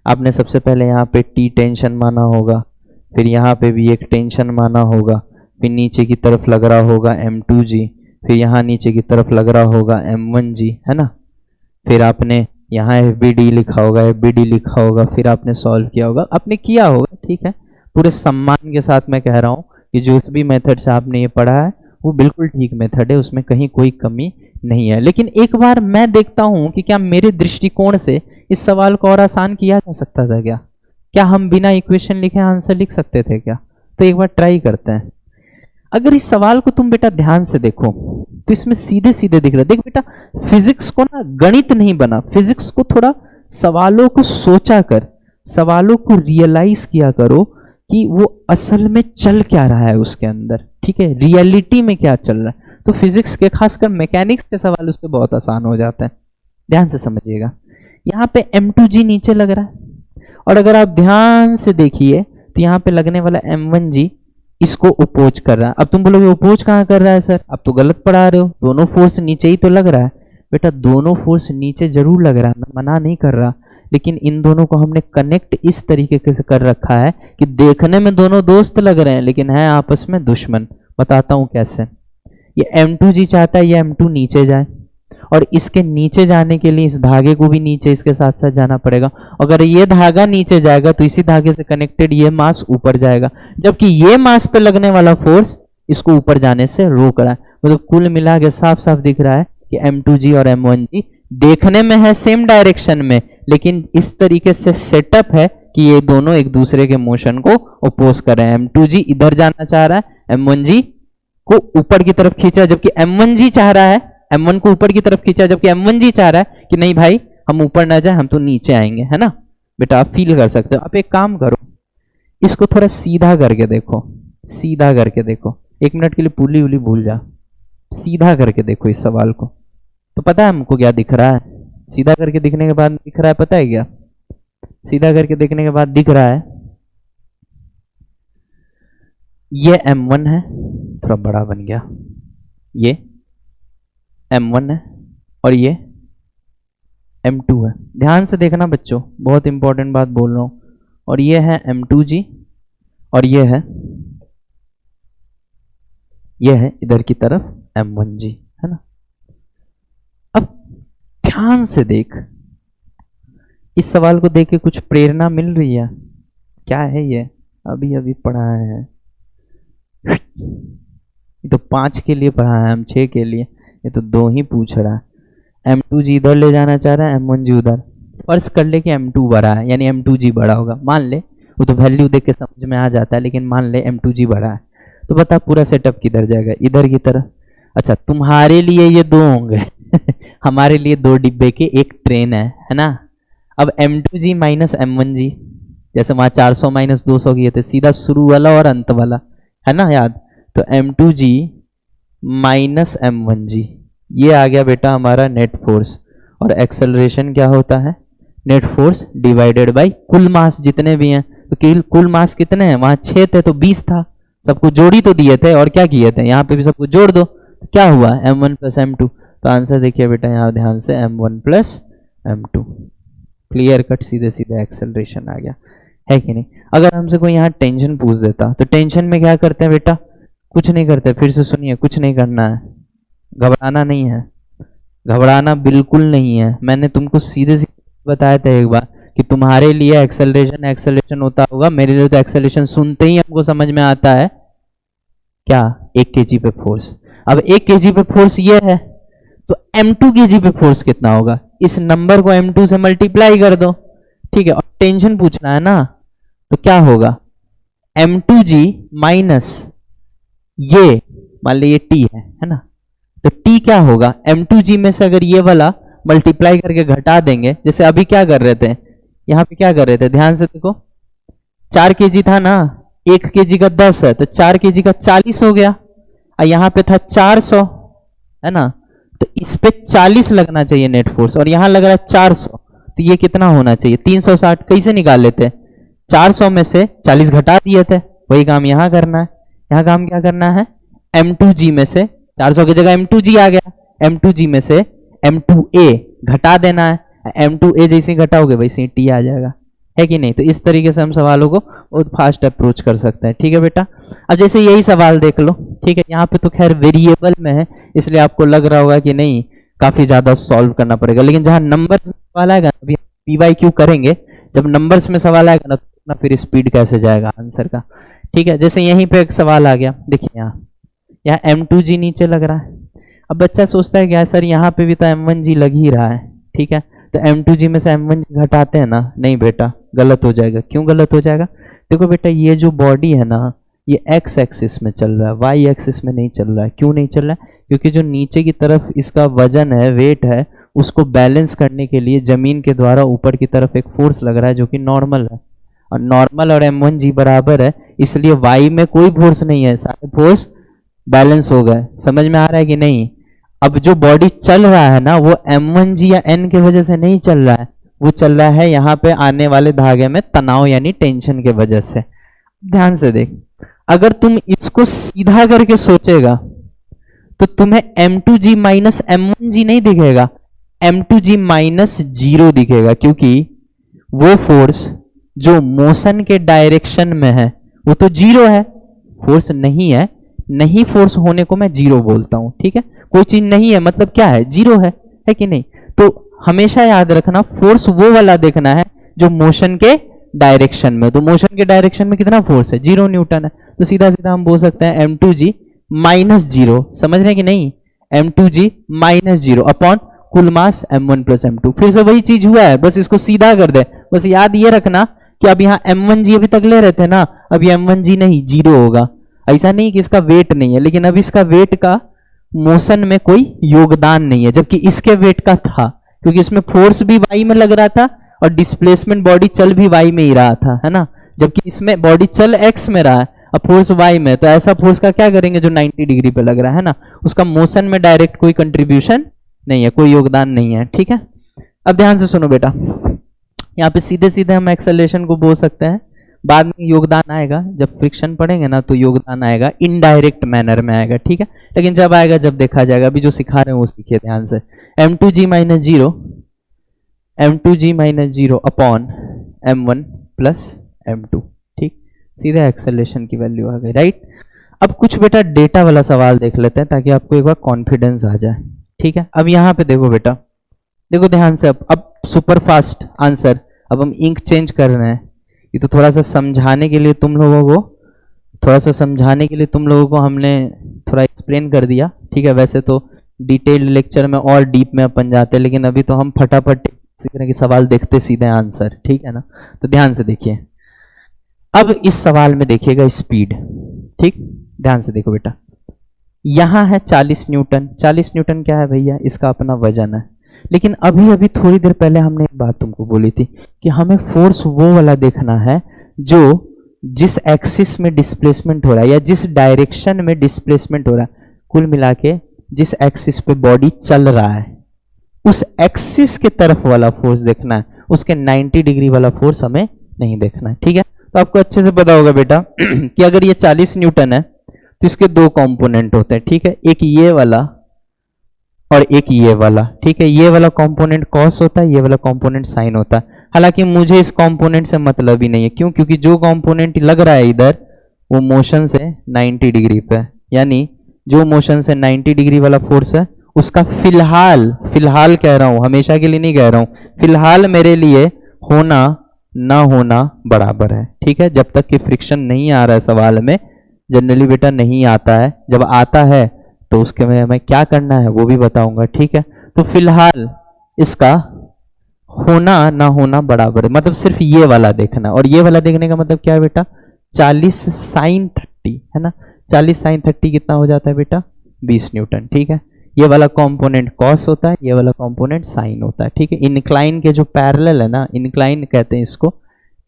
आपने सबसे पहले यहाँ पे टी टेंशन माना होगा, फिर यहाँ पे भी एक टेंशन माना होगा, फिर नीचे की तरफ लग रहा होगा M2G, फिर यहाँ नीचे की तरफ लग रहा होगा M1G, है ना। फिर आपने यहाँ FBD लिखा होगा, FBD लिखा होगा, फिर आपने सॉल्व किया होगा, आपने किया होगा, ठीक है। पूरे सम्मान के साथ मैं कह रहा हूँ कि जो भी मेथड से आपने ये पढ़ा है वो बिल्कुल ठीक मेथड है, उसमें कहीं कोई कमी नहीं है। लेकिन एक बार मैं देखता हूं कि क्या मेरे दृष्टिकोण से इस सवाल को और आसान किया जा सकता था क्या? क्या हम बिना इक्वेशन लिखे आंसर लिख सकते थे क्या? तो एक बार ट्राई करते हैं। अगर इस सवाल को तुम बेटा ध्यान से देखो तो इसमें सीधे सीधे दिख रहा है। देख बेटा, फिजिक्स को ना गणित नहीं बना, फिजिक्स को थोड़ा सवालों को सोचा कर, सवालों को रियलाइज किया करो कि वो असल में चल क्या रहा है उसके अंदर, ठीक है, रियलिटी में क्या चल रहा है। तो फिजिक्स के खासकर मैकेनिक्स के सवाल उससे बहुत आसान हो जाता है। ध्यान से समझिएगा, यहाँ पे M2G नीचे लग रहा है, और अगर आप ध्यान से देखिए तो यहाँ पे लगने वाला M1G इसको अपोज कर रहा है। अब तुम बोलोगे अपोज कहाँ कर रहा है सर, अब तो गलत पढ़ा रहे हो, दोनों फोर्स नीचे ही तो लग रहा है। बेटा दोनों फोर्स नीचे जरूर लग रहा है, मैं मना नहीं कर रहा, लेकिन इन दोनों को हमने कनेक्ट इस तरीके से कर रखा है कि देखने में दोनों दोस्त लग रहे हैं लेकिन है आपस में दुश्मन। बताता हूं कैसे। ये M2G चाहता है ये M2 नीचे जाए, और इसके नीचे जाने के लिए इस धागे को भी नीचे इसके साथ साथ जाना पड़ेगा। अगर ये धागा नीचे जाएगा तो इसी धागे से कनेक्टेड ये मास ऊपर जाएगा, जबकि ये मास पे लगने वाला फोर्स इसको ऊपर जाने से रोक रहा है। मतलब कुल मिला के साफ साफ दिख रहा है कि M2G और M1G देखने में है सेम डायरेक्शन में, लेकिन इस तरीके से सेटअप है कि ये दोनों एक दूसरे के मोशन को अपोज कर रहे हैं। M2G इधर जाना चाह रहा है, M1G को ऊपर की तरफ खींचा, जबकि M1G चाह रहा है, M1 को ऊपर की तरफ खींचा, जबकि M1G चाह रहा है कि नहीं भाई हम ऊपर ना जाए, हम तो नीचे आएंगे, है ना। बेटा आप फील कर सकते हो। आप एक काम करो, इसको थोड़ा सीधा करके देखो, सीधा करके देखो, 1 मिनट के लिए पुली उली भूल जा, सीधा करके देखो इस सवाल को, तो पता है हमको क्या दिख रहा है। सीधा करके दिखने के बाद दिख रहा है, पता है क्या? सीधा करके देखने के बाद दिख रहा है ये M1 है, थोड़ा बड़ा बन गया, ये M1 है और ये M2 है। ध्यान से देखना बच्चों, बहुत इंपॉर्टेंट बात बोल रहा हूं। और ये है M2G और ये है इधर की तरफ M1G, है ना। अब ध्यान से देख, इस सवाल को देख के कुछ प्रेरणा मिल रही है? क्या है ये? अभी अभी पढ़ा है, ये तो 5 के लिए पढ़ा है, हम 6 के लिए, ये तो 2 ही पूछ रहा है। M2G इधर ले जाना चाह रहा है, M1G उधर। फर्ज कर ले कि M2 बड़ा है, यानी M2G बड़ा होगा, मान ले, वो तो वैल्यू देख के समझ में आ जाता है, लेकिन मान ले M2G बड़ा है, तो बता पूरा सेटअप किधर जाएगा? इधर की तरफ। अच्छा तुम्हारे लिए ये दो होंगे हमारे लिए दो डिब्बे के एक ट्रेन है ना। अब M2G माइनस M1G, जैसे वहां 400 माइनस 200 किए थे, सीधा शुरू वाला और अंत वाला है ना याद। तो M2G माइनस M1G ये आ गया बेटा हमारा नेट फोर्स। और एक्सेलरेशन क्या होता है, नेट फोर्स डिवाइडेड बाय कुल मास जितने भी हैं। तो कुल मास कितने हैं, वहां 6 थे तो 20 था, सबको जोड़ी तो दिए थे और क्या किए थे, यहाँ पे भी सबको जोड़ दो तो क्या हुआ M1 प्लस M2। तो आंसर देखिए बेटा यहाँ ध्यान से M1 plus M2, clear cut सीधे सीधे एक्सेलरेशन आ गया, है कि नहीं। अगर हमसे कोई यहाँ टेंशन पूछ देता तो टेंशन में क्या करते हैं बेटा, कुछ नहीं करते, फिर से सुनिए, कुछ नहीं करना है, घबराना नहीं है, घबराना बिल्कुल नहीं है। मैंने तुमको सीधे सीधे बताया था एक बार कि तुम्हारे लिए एक्सेलरेशन होता होगा, मेरे लिए तो एक्सेलरेशन सुनते ही हमको समझ में आता है क्या, 1 kg पे फोर्स। अब 1 kg पे फोर्स ये है तो M2 kg पे फोर्स कितना होगा, इस नंबर को M2 से मल्टीप्लाई कर दो, ठीक है। और टेंशन पूछना है ना, तो क्या होगा M2G माइनस ये, मान ली ये T है ना, तो T क्या होगा M2G में से अगर ये वाला मल्टीप्लाई करके घटा देंगे, जैसे अभी क्या कर रहे थे, यहाँ पे क्या कर रहे थे, ध्यान से देखो, 4 kg था ना, 1 kg का 10 है तो 4 kg का 40 हो गया, और यहाँ पे था 400 है ना, तो इस पे 40 लगना चाहिए नेट फोर्स, और यहाँ लग रहा है 400, तो ये कितना होना चाहिए 360। कैसे निकाल लेते, 400 में से 40 घटा दिए थे, वही काम यहाँ करना है। यहाँ काम क्या करना है, M2G में से 400 की जगह M2G आ गया, M2G में से M2A घटा देना है, M2A जैसे घटाओगे वैसे ही T आ जाएगा, है कि नहीं। तो इस तरीके से हम सवालों को बहुत फास्ट अप्रोच कर सकते हैं, ठीक है बेटा। अब जैसे यही सवाल देख लो, ठीक है, यहाँ पे तो खैर वेरिएबल में है इसलिए आपको लग रहा होगा कि नहीं काफी ज्यादा सॉल्व करना पड़ेगा, लेकिन जहां नंबर्स में सवाल आएगा अभी PYQ करेंगे, जब नंबर्स में सवाल आएगा ना फिर स्पीड कैसे जाएगा आंसर का, ठीक है। जैसे यहीं पे एक सवाल आ गया, देखिए यहाँ M2G नीचे लग रहा है। अब बच्चा सोचता है क्या सर यहाँ पे भी तो M1G लग ही रहा है, ठीक है, तो M2G में से M1G घटाते हैं ना, नहीं बेटा गलत हो जाएगा। क्यों गलत हो जाएगा, देखो बेटा ये जो बॉडी है ना ये X एक्सिस में चल रहा है, Y एक्सिस में नहीं चल रहा है। क्यों नहीं चल रहा है, क्योंकि जो नीचे की तरफ इसका वजन है, वेट है, उसको बैलेंस करने के लिए जमीन के द्वारा ऊपर की तरफ एक फोर्स लग रहा है जो कि नॉर्मल है, और नॉर्मल और M1G बराबर है, इसलिए Y में कोई फोर्स नहीं है, सारे फोर्स बैलेंस हो गए। समझ में आ रहा है कि नहीं। अब जो बॉडी चल रहा है ना वो M1G या N की वजह से नहीं चल रहा है, वो चल रहा है यहाँ पे आने वाले धागे में तनाव यानी टेंशन के वजह से। ध्यान से देख, अगर तुम इसको सीधा करके सोचेगा तो तुम्हें M2G माइनस M1G नहीं दिखेगा, M2G माइनस 0 दिखेगा, क्योंकि वो फोर्स जो मोशन के डायरेक्शन में है वो तो 0 है, फोर्स नहीं है, नहीं फोर्स होने को मैं 0 बोलता हूं, ठीक है। कोई चीज नहीं है मतलब क्या है, 0 है कि नहीं। तो हमेशा याद रखना फोर्स वो वाला देखना है जो मोशन के डायरेक्शन में, तो मोशन के डायरेक्शन में कितना फोर्स है, 0 न्यूटन है, तो सीधा सीधा हम बोल सकते हैं M2G माइनस 0, समझ रहे हैं कि नहीं, M2G माइनस 0 अपॉन कुल मास M1 प्लस M2। फिर से वही चीज हुआ है, बस इसको सीधा कर दे। बस याद ये रखना कि अब यहाँ M1G अभी तक ले रहे थे ना, अब ये M1G नहीं 0 होगा। ऐसा नहीं कि इसका वेट नहीं है, लेकिन अब इसका वेट का मोशन में कोई योगदान नहीं है, जबकि इसके वेट का था, क्योंकि इसमें फोर्स भी Y में लग रहा था और डिस्प्लेसमेंट बॉडी चल भी Y में ही रहा था, है ना, जबकि इसमें बॉडी चल X में रहा है, अब फोर्स Y में, तो ऐसा फोर्स का क्या करेंगे जो 90 डिग्री पे लग रहा है ना, उसका मोशन में डायरेक्ट कोई कंट्रीब्यूशन नहीं है, कोई योगदान नहीं है, ठीक है। अब ध्यान से सुनो बेटा, यहाँ पे सीधे सीधे हम एक्सेलरेशन को बोल सकते हैं, बाद में योगदान आएगा जब फ्रिक्शन पढ़ेंगे ना, तो योगदान आएगा इनडायरेक्ट मैनर में आएगा, ठीक है, लेकिन जब आएगा जब देखा जाएगा। अभी जो सिखा रहे हैं वो सीखिए ध्यान से। M2G minus 0 upon M1 plus M2, ठीक, सीधे एक्सेलरेशन की वैल्यू आ गई, राइट। अब कुछ बेटा डेटा वाला सवाल देख लेते हैं ताकि आपको एक बार कॉन्फिडेंस आ जाए, ठीक है। अब यहाँ पे देखो बेटा, देखो ध्यान से, अब सुपर फास्ट आंसर, अब हम इंक चेंज कर रहे हैं, ये तो थोड़ा सा समझाने के लिए तुम लोगों को हमने थोड़ा एक्सप्लेन कर दिया, ठीक है। वैसे तो डिटेल्ड लेक्चर में और डीप में अपन जाते हैं, लेकिन अभी तो हम फटाफट इसी तरह के सवाल देखते सीधे आंसर, ठीक है ना। तो ध्यान से देखिए, अब इस सवाल में देखिएगा स्पीड, ठीक, ध्यान से देखो बेटा, यहाँ है 40 न्यूटन। 40 न्यूटन क्या है भैया, इसका अपना वजन है। लेकिन अभी अभी थोड़ी देर पहले हमने एक बात तुमको बोली थी कि हमें फोर्स वो वाला देखना है जो जिस एक्सिस में डिस्प्लेसमेंट हो रहा है या जिस डायरेक्शन में डिस्प्लेसमेंट हो रहा है, कुल मिला के जिस एक्सिस पे बॉडी चल रहा है उस एक्सिस के तरफ वाला फोर्स देखना है, उसके 90 डिग्री वाला फोर्स हमें नहीं देखना है। ठीक है, तो आपको अच्छे से पता होगा बेटा कि अगर ये 40 न्यूटन है तो इसके दो कंपोनेंट होते हैं। ठीक है, एक ये वाला और एक ये वाला। ठीक है, ये वाला कंपोनेंट कॉस होता है, ये वाला कंपोनेंट साइन होता है। हालांकि मुझे इस कंपोनेंट से मतलब ही नहीं है, क्यों? क्योंकि जो कंपोनेंट लग रहा है इधर वो मोशन से 90 डिग्री पे है, यानी जो मोशन से 90 डिग्री वाला फोर्स है उसका फिलहाल कह रहा हूं, हमेशा के लिए नहीं कह रहा हूं, फिलहाल मेरे लिए होना ना होना बराबर है। ठीक है, जब तक कि फ्रिक्शन नहीं आ रहा है सवाल में, जनरली बेटा नहीं आता है, जब आता है तो उसके में हमें क्या करना है वो भी बताऊंगा। ठीक है, तो फिलहाल इसका होना ना होना बराबर है, मतलब सिर्फ ये वाला देखना। और ये वाला देखने का मतलब क्या है बेटा, 40 साइन 30 है ना, 40 साइन 30 कितना हो जाता है बेटा, 20 न्यूटन। ठीक है, ये वाला कंपोनेंट कॉस होता है, ये वाला कंपोनेंट साइन होता है। ठीक है, इनक्लाइन के जो पैरेलल है ना, इनक्लाइन कहते हैं इसको।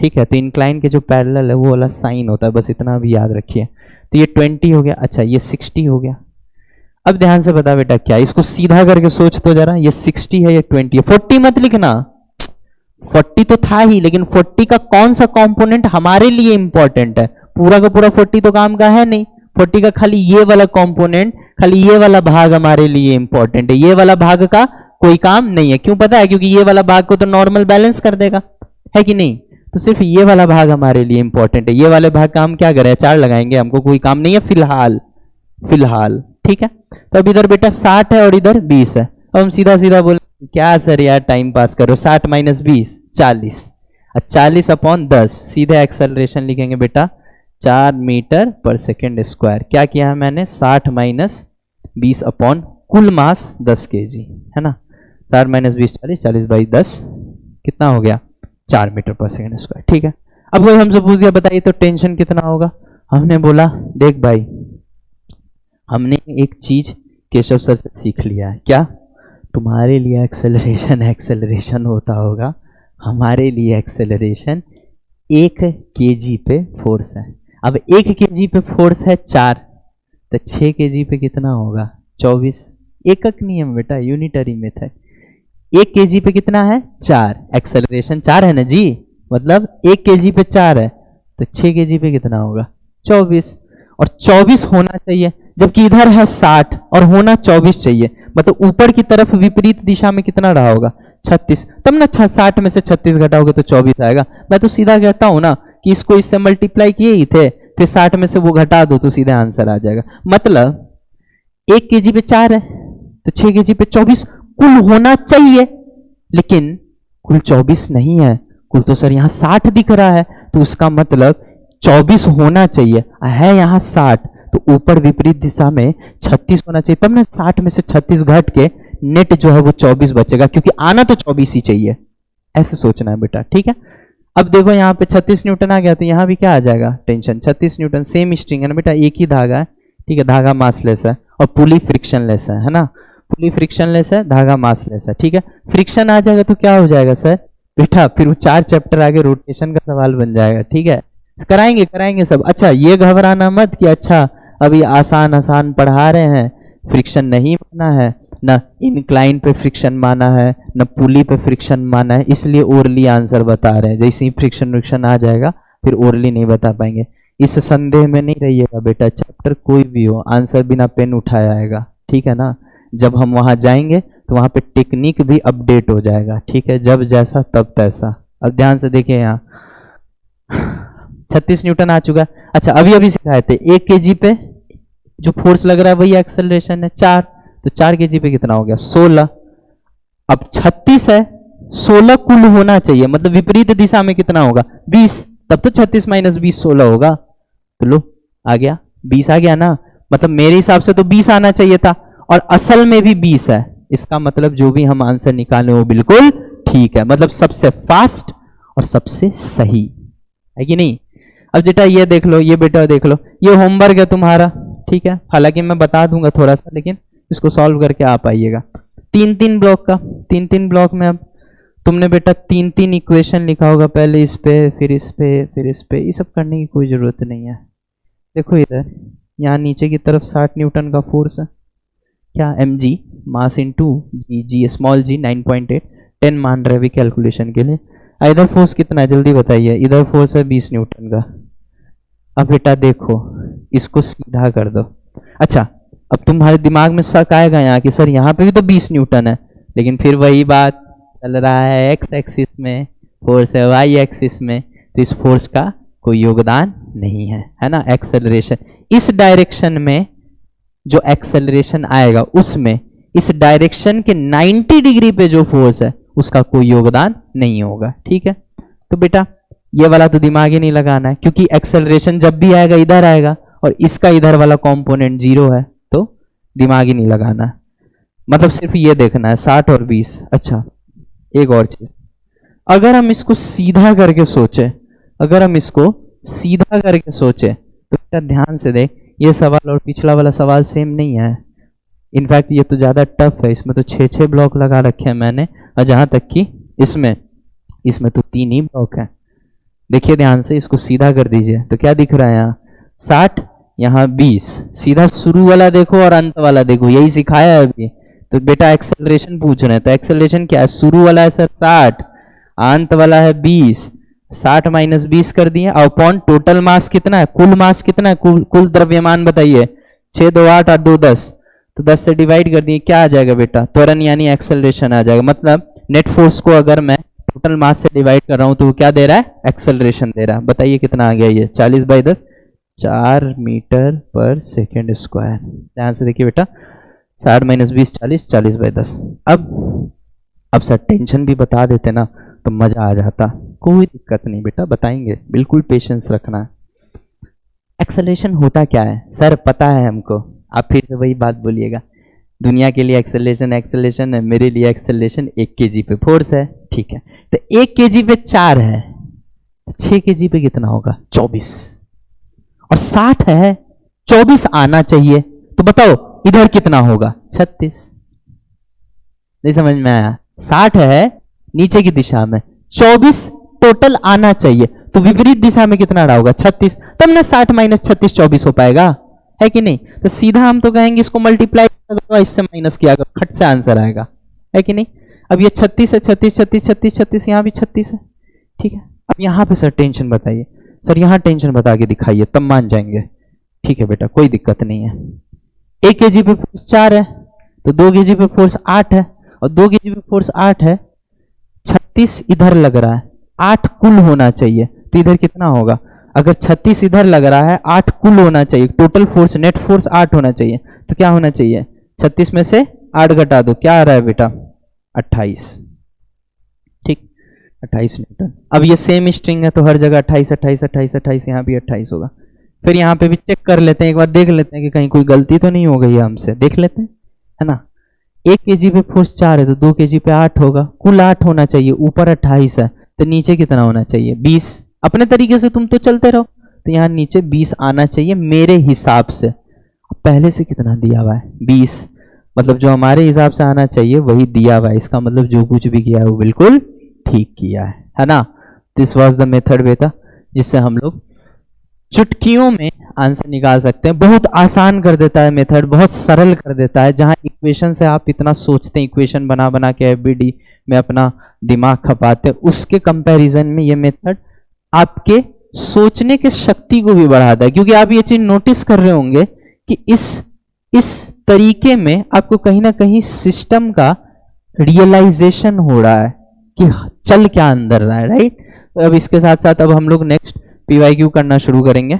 ठीक है, तो इनक्लाइन के जो पैरेलल है वो वाला साइन होता है, बस इतना भी याद रखिए। तो ये 20 हो गया, अच्छा ये 60 हो गया। अब ध्यान से बता बेटा, क्या इसको सीधा करके सोच तो जरा, ये 60 है, ये 20 है, 40 मत लिखना, 40 तो था ही, लेकिन 40 का कौन सा कंपोनेंट हमारे लिए इंपॉर्टेंट है, पूरा का पूरा 40 तो काम का है नहीं, 40 का खाली ये वाला कंपोनेंट, खाली ये वाला भाग हमारे लिए इंपॉर्टेंट है, ये वाला भाग का कोई काम नहीं है। क्यों पता है? क्योंकि ये वाला भाग को तो नॉर्मल बैलेंस कर देगा, है कि नहीं? तो सिर्फ ये वाला भाग हमारे लिए इंपॉर्टेंट है, ये वाले भाग का हम क्या करें, चार लगाएंगे, हमको कोई काम नहीं है फिलहाल। ठीक है, तो अब इधर बेटा 60 है और इधर 20 है। अब हम सीधा सीधा बोले क्या सर यार टाइम पास करो, 60 माइनस 20 40, 40 अपॉन 10, सीधे एक्सेलरेशन लिखेंगे बेटा 4 मीटर पर सेकेंड स्क्वायर। क्या किया है मैंने, 60 माइनस 20 अपॉन कुल मास 10 kg है ना, 4 माइनस 20 40, 40 बाई 10 कितना हो गया, 4 मीटर पर सेकेंड स्क्वायर। ठीक है, अब कोई हमसे पूछ दिया बताइए तो टेंशन कितना होगा, हमने बोला देख भाई हमने एक चीज केशव सर से सीख लिया है, क्या? तुम्हारे लिए एक्सेलरेशन होता होगा, हमारे लिए एक्सेलरेशन 1 kg पे फोर्स है। अब 1 kg पे फोर्स है 4, तो 6 kg पे कितना होगा, 24। एकक नियम बेटा, यूनिटरी मेथड। 1 kg पे कितना है, 4, एक्सेलरेशन 4 है ना जी, मतलब 1 kg पे 4 है, तो 6 kg पे कितना होगा, 24। और 24 होना चाहिए, जबकि इधर है 60 और होना 24 चाहिए, मतलब ऊपर की तरफ विपरीत दिशा में कितना रहा होगा, 36। तब ना 60 में से 36 घटाओगे तो 24 आएगा। मैं तो सीधा कहता हूं ना कि इसको इससे मल्टीप्लाई किए ही थे, फिर 60 में से वो घटा दो तो सीधे आंसर आ जाएगा। मतलब 1 kg पे 4 है तो 6 kg पे 24 कुल होना चाहिए, लेकिन कुल 24 नहीं है, कुल तो सर यहाँ 60 दिख रहा है, तो उसका मतलब 24 होना चाहिए, है यहाँ 60, तो ऊपर विपरीत दिशा में 36 होना चाहिए, तब ना 60 में से 36 घट के नेट जो है वो 24 बचेगा, क्योंकि आना तो 24 ही चाहिए। ऐसे सोचना है बेटा। ठीक है, अब देखो यहाँ पे 36 न्यूटन आ गया, तो यहाँ भी क्या आ जाएगा, टेंशन 36 न्यूटन, सेम स्ट्रिंग है ना बेटा, एक ही धागा है। ठीक है, धागा मासलेस है और पुली फ्रिक्शनलेस है ना, पुली फ्रिक्शनलेस है, धागा मासलेस है। ठीक है, फ्रिक्शन आ जाएगा तो क्या हो जाएगा सर बेटा, फिर वो 4 चैप्टर आगे रोटेशन का सवाल बन जाएगा। ठीक है, कराएंगे सब। अच्छा ये घबराना मत कि अच्छा अभी आसान पढ़ा रहे हैं, फ्रिक्शन नहीं माना है, ना इंक्लाइन पे फ्रिक्शन माना है, ना पुली पे फ्रिक्शन माना है, इसलिए ओरली आंसर बता रहे हैं। जैसे ही फ्रिक्शन आ जाएगा फिर ओरली नहीं बता पाएंगे। इस संदेह में नहीं रहिएगा बेटा, चैप्टर कोई भी हो आंसर बिना पेन उठाया आएगा। ठीक है ना, जब हम वहां जाएंगे तो वहां पे टेक्निक भी अपडेट हो जाएगा। ठीक है, जब जैसा तब तैसा। अब ध्यान से देखिए, यहाँ 36 न्यूटन आ चुका है। अच्छा अभी सिखाए थे 1 kg पे जो फोर्स लग रहा है वही एक्सेलरेशन है 4, तो 4 kg पे कितना हो गया, 16। अब 36 है, 16 कुल होना चाहिए, मतलब विपरीत दिशा में कितना होगा, 20, तब तो 36 माइनस 20 16 होगा। तो लो आ गया 20 आ गया ना, मतलब मेरे हिसाब से तो 20 आना चाहिए था, और असल में भी 20 है। इसका मतलब जो भी हम आंसर निकाले वो बिल्कुल ठीक है, मतलब सबसे फास्ट और सबसे सही है कि नहीं। अब बेटा ये देख लो, ये बेटा देख लो, ये होमवर्क है तुम्हारा, ठीक है, हालांकि मैं बता दूंगा थोड़ा सा, लेकिन इसको सॉल्व करके आप आइएगा। 3-3 ब्लॉक का, 3-3 ब्लॉक में अब तुमने बेटा 3-3 इक्वेशन लिखा होगा, पहले इस पे, फिर इस पे, फिर इस पे। ये सब करने की कोई ज़रूरत नहीं है। देखो इधर, यहाँ नीचे की तरफ 60 न्यूटन का फोर्स है, क्या mg मास इनटू जी स्मॉल जी 9.8, 10 मान रहे भी कैलकुलेशन के लिए। इधर फोर्स कितना है जल्दी बताइए, इधर फोर्स है 20 न्यूटन का। अब बेटा देखो, इसको सीधा कर दो। अच्छा, अब तुम्हारे दिमाग में शक आएगा यहाँ कि सर यहाँ पे भी तो 20 न्यूटन है, लेकिन फिर वही बात चल रहा है, एक्स एक्सिस में फोर्स है, वाई एक्सिस में, तो इस फोर्स का कोई योगदान नहीं है ना। एक्सेलरेशन इस डायरेक्शन में जो एक्सेलरेशन आएगा उसमें इस डायरेक्शन के 90 डिग्री पे जो फोर्स है उसका कोई योगदान नहीं होगा, ठीक है। तो बेटा ये वाला तो दिमाग ही नहीं लगाना है, क्योंकि एक्सेलरेशन जब भी आएगा इधर आएगा और इसका इधर वाला कंपोनेंट 0 है, तो दिमाग ही नहीं लगाना है, मतलब सिर्फ ये देखना है 60 और 20। अच्छा, एक और चीज, अगर हम इसको सीधा करके सोचे, अगर हम इसको सीधा करके सोचे तो बेटा ध्यान से देख, ये सवाल और पिछला वाला सवाल सेम नहीं है। इनफैक्ट ये तो ज़्यादा टफ है, इसमें तो 6-6 ब्लॉक लगा रखे हैं मैंने, और जहाँ तक कि इसमें तो 3 ही ब्लॉक है। देखिए ध्यान से, इसको सीधा कर दीजिए तो क्या दिख रहा है, यहाँ 60, यहाँ 20। सीधा शुरू वाला देखो और अंत वाला देखो, यही सिखाया है अभी। तो बेटा एक्सेलरेशन पूछ रहे हैं, तो एक्सेलरेशन क्या है, शुरू वाला है सर 60, अंत वाला है 20, 60 माइनस 20 कर दिए, और अपॉन टोटल मास कितना है, कुल मास कितना है, कुल द्रव्यमान बताइए, 6 2 8 और 2 10, तो 10 से डिवाइड कर दिए, क्या आ जाएगा बेटा, त्वरण यानी एक्सेलरेशन आ जाएगा। मतलब नेट फोर्स को अगर मैं टोटल मास से डिवाइड कर रहा हूं तो वो क्या दे रहा है, एक्सेलरेशन दे रहा है। बताइए कितना आ गया ये, 40/10, 4 मीटर पर सेकेंड स्क्वायर। ध्यान से देखिए बेटा, 60 माइनस 20 40, 40/10। अब सर टेंशन भी बता देते ना तो मजा आ जाता। कोई दिक्कत नहीं बेटा, बताएंगे, बिल्कुल पेशेंस रखना है। एक्सेलरेशन होता क्या है सर, पता है हमको, आप फिर से वही बात बोलिएगा, दुनिया के लिए एक्सेलरेशन है, मेरे लिए एक्सेलरेशन 1 kg पे फोर्स है, ठीक है। तो 1 kg पे 4 है, 6 kg पे कितना होगा, 24, और 60 है, 24 आना चाहिए, तो बताओ इधर कितना होगा, 36। नहीं समझ में आया, 60 है नीचे की दिशा में, 24 टोटल आना चाहिए, तो विपरीत दिशा में कितना रहा होगा, 36, तब ना 60 माइनस 36 24 हो पाएगा, है कि नहीं। तो सीधा हम तो कहेंगे इसको मल्टीप्लाई करो, इससे माइनस किया करो, खट से आंसर आएगा, है कि नहीं। अब ये 36 है, 36 36 36 36, यहाँ भी 36 है, ठीक है। अब यहाँ पे सर टेंशन बताइए, सर यहाँ टेंशन बता के दिखाइए, तब मान जाएंगे, ठीक है बेटा, कोई दिक्कत नहीं है। 1 kg पे फोर्स 4 है, तो 2 kg पे फोर्स 8 है, और 2 kg पे फोर्स 8 है, 36 इधर लग रहा है, 8 कुल होना चाहिए, तो इधर कितना होगा, अगर 36 इधर लग रहा है, 8 कुल होना चाहिए, टोटल फोर्स नेट फोर्स 8 होना चाहिए, तो क्या होना चाहिए, 36 में से 8 घटा दो, क्या आ रहा है बेटा, 28, ठीक, 28 न्यूटन। अब ये सेम स्ट्रिंग है तो हर जगह 28 28 28 28, यहाँ भी 28 होगा। फिर यहाँ पे भी चेक कर लेते हैं, एक बार देख लेते हैं कि कहीं कोई गलती तो नहीं हो गई है हमसे, देख लेते हैं, है ना। 1 kg पे फोर्स 4 है, तो 2 kg पे 8 होगा, कुल 8 होना चाहिए, ऊपर 28 है, तो नीचे कितना होना चाहिए, 20। अपने तरीके से तुम तो चलते रहो, तो यहाँ नीचे 20 आना चाहिए मेरे हिसाब से। पहले से कितना दिया हुआ है, 20, मतलब जो हमारे हिसाब से आना चाहिए वही दिया हुआ है, इसका मतलब जो कुछ भी किया है वो बिल्कुल ठीक किया है ना। दिस वॉज द मेथड बेटा, जिससे हम लोग चुटकियों में आंसर निकाल सकते हैं। बहुत आसान कर देता है मेथड, बहुत सरल कर देता है। जहां इक्वेशन से आप इतना सोचते हैं, इक्वेशन बना बना के एफबीडी में अपना दिमाग खपाते हैं, उसके कंपैरिजन में ये मेथड आपके सोचने के शक्ति को भी बढ़ाता है। क्योंकि आप ये चीज नोटिस कर रहे होंगे कि इस तरीके में आपको कहीं ना कहीं सिस्टम का रियलाइजेशन हो रहा है कि चल क्या अंदर रहा है, राइट। तो अब इसके साथ साथ अब हम लोग नेक्स्ट PYQ करना शुरू करेंगे।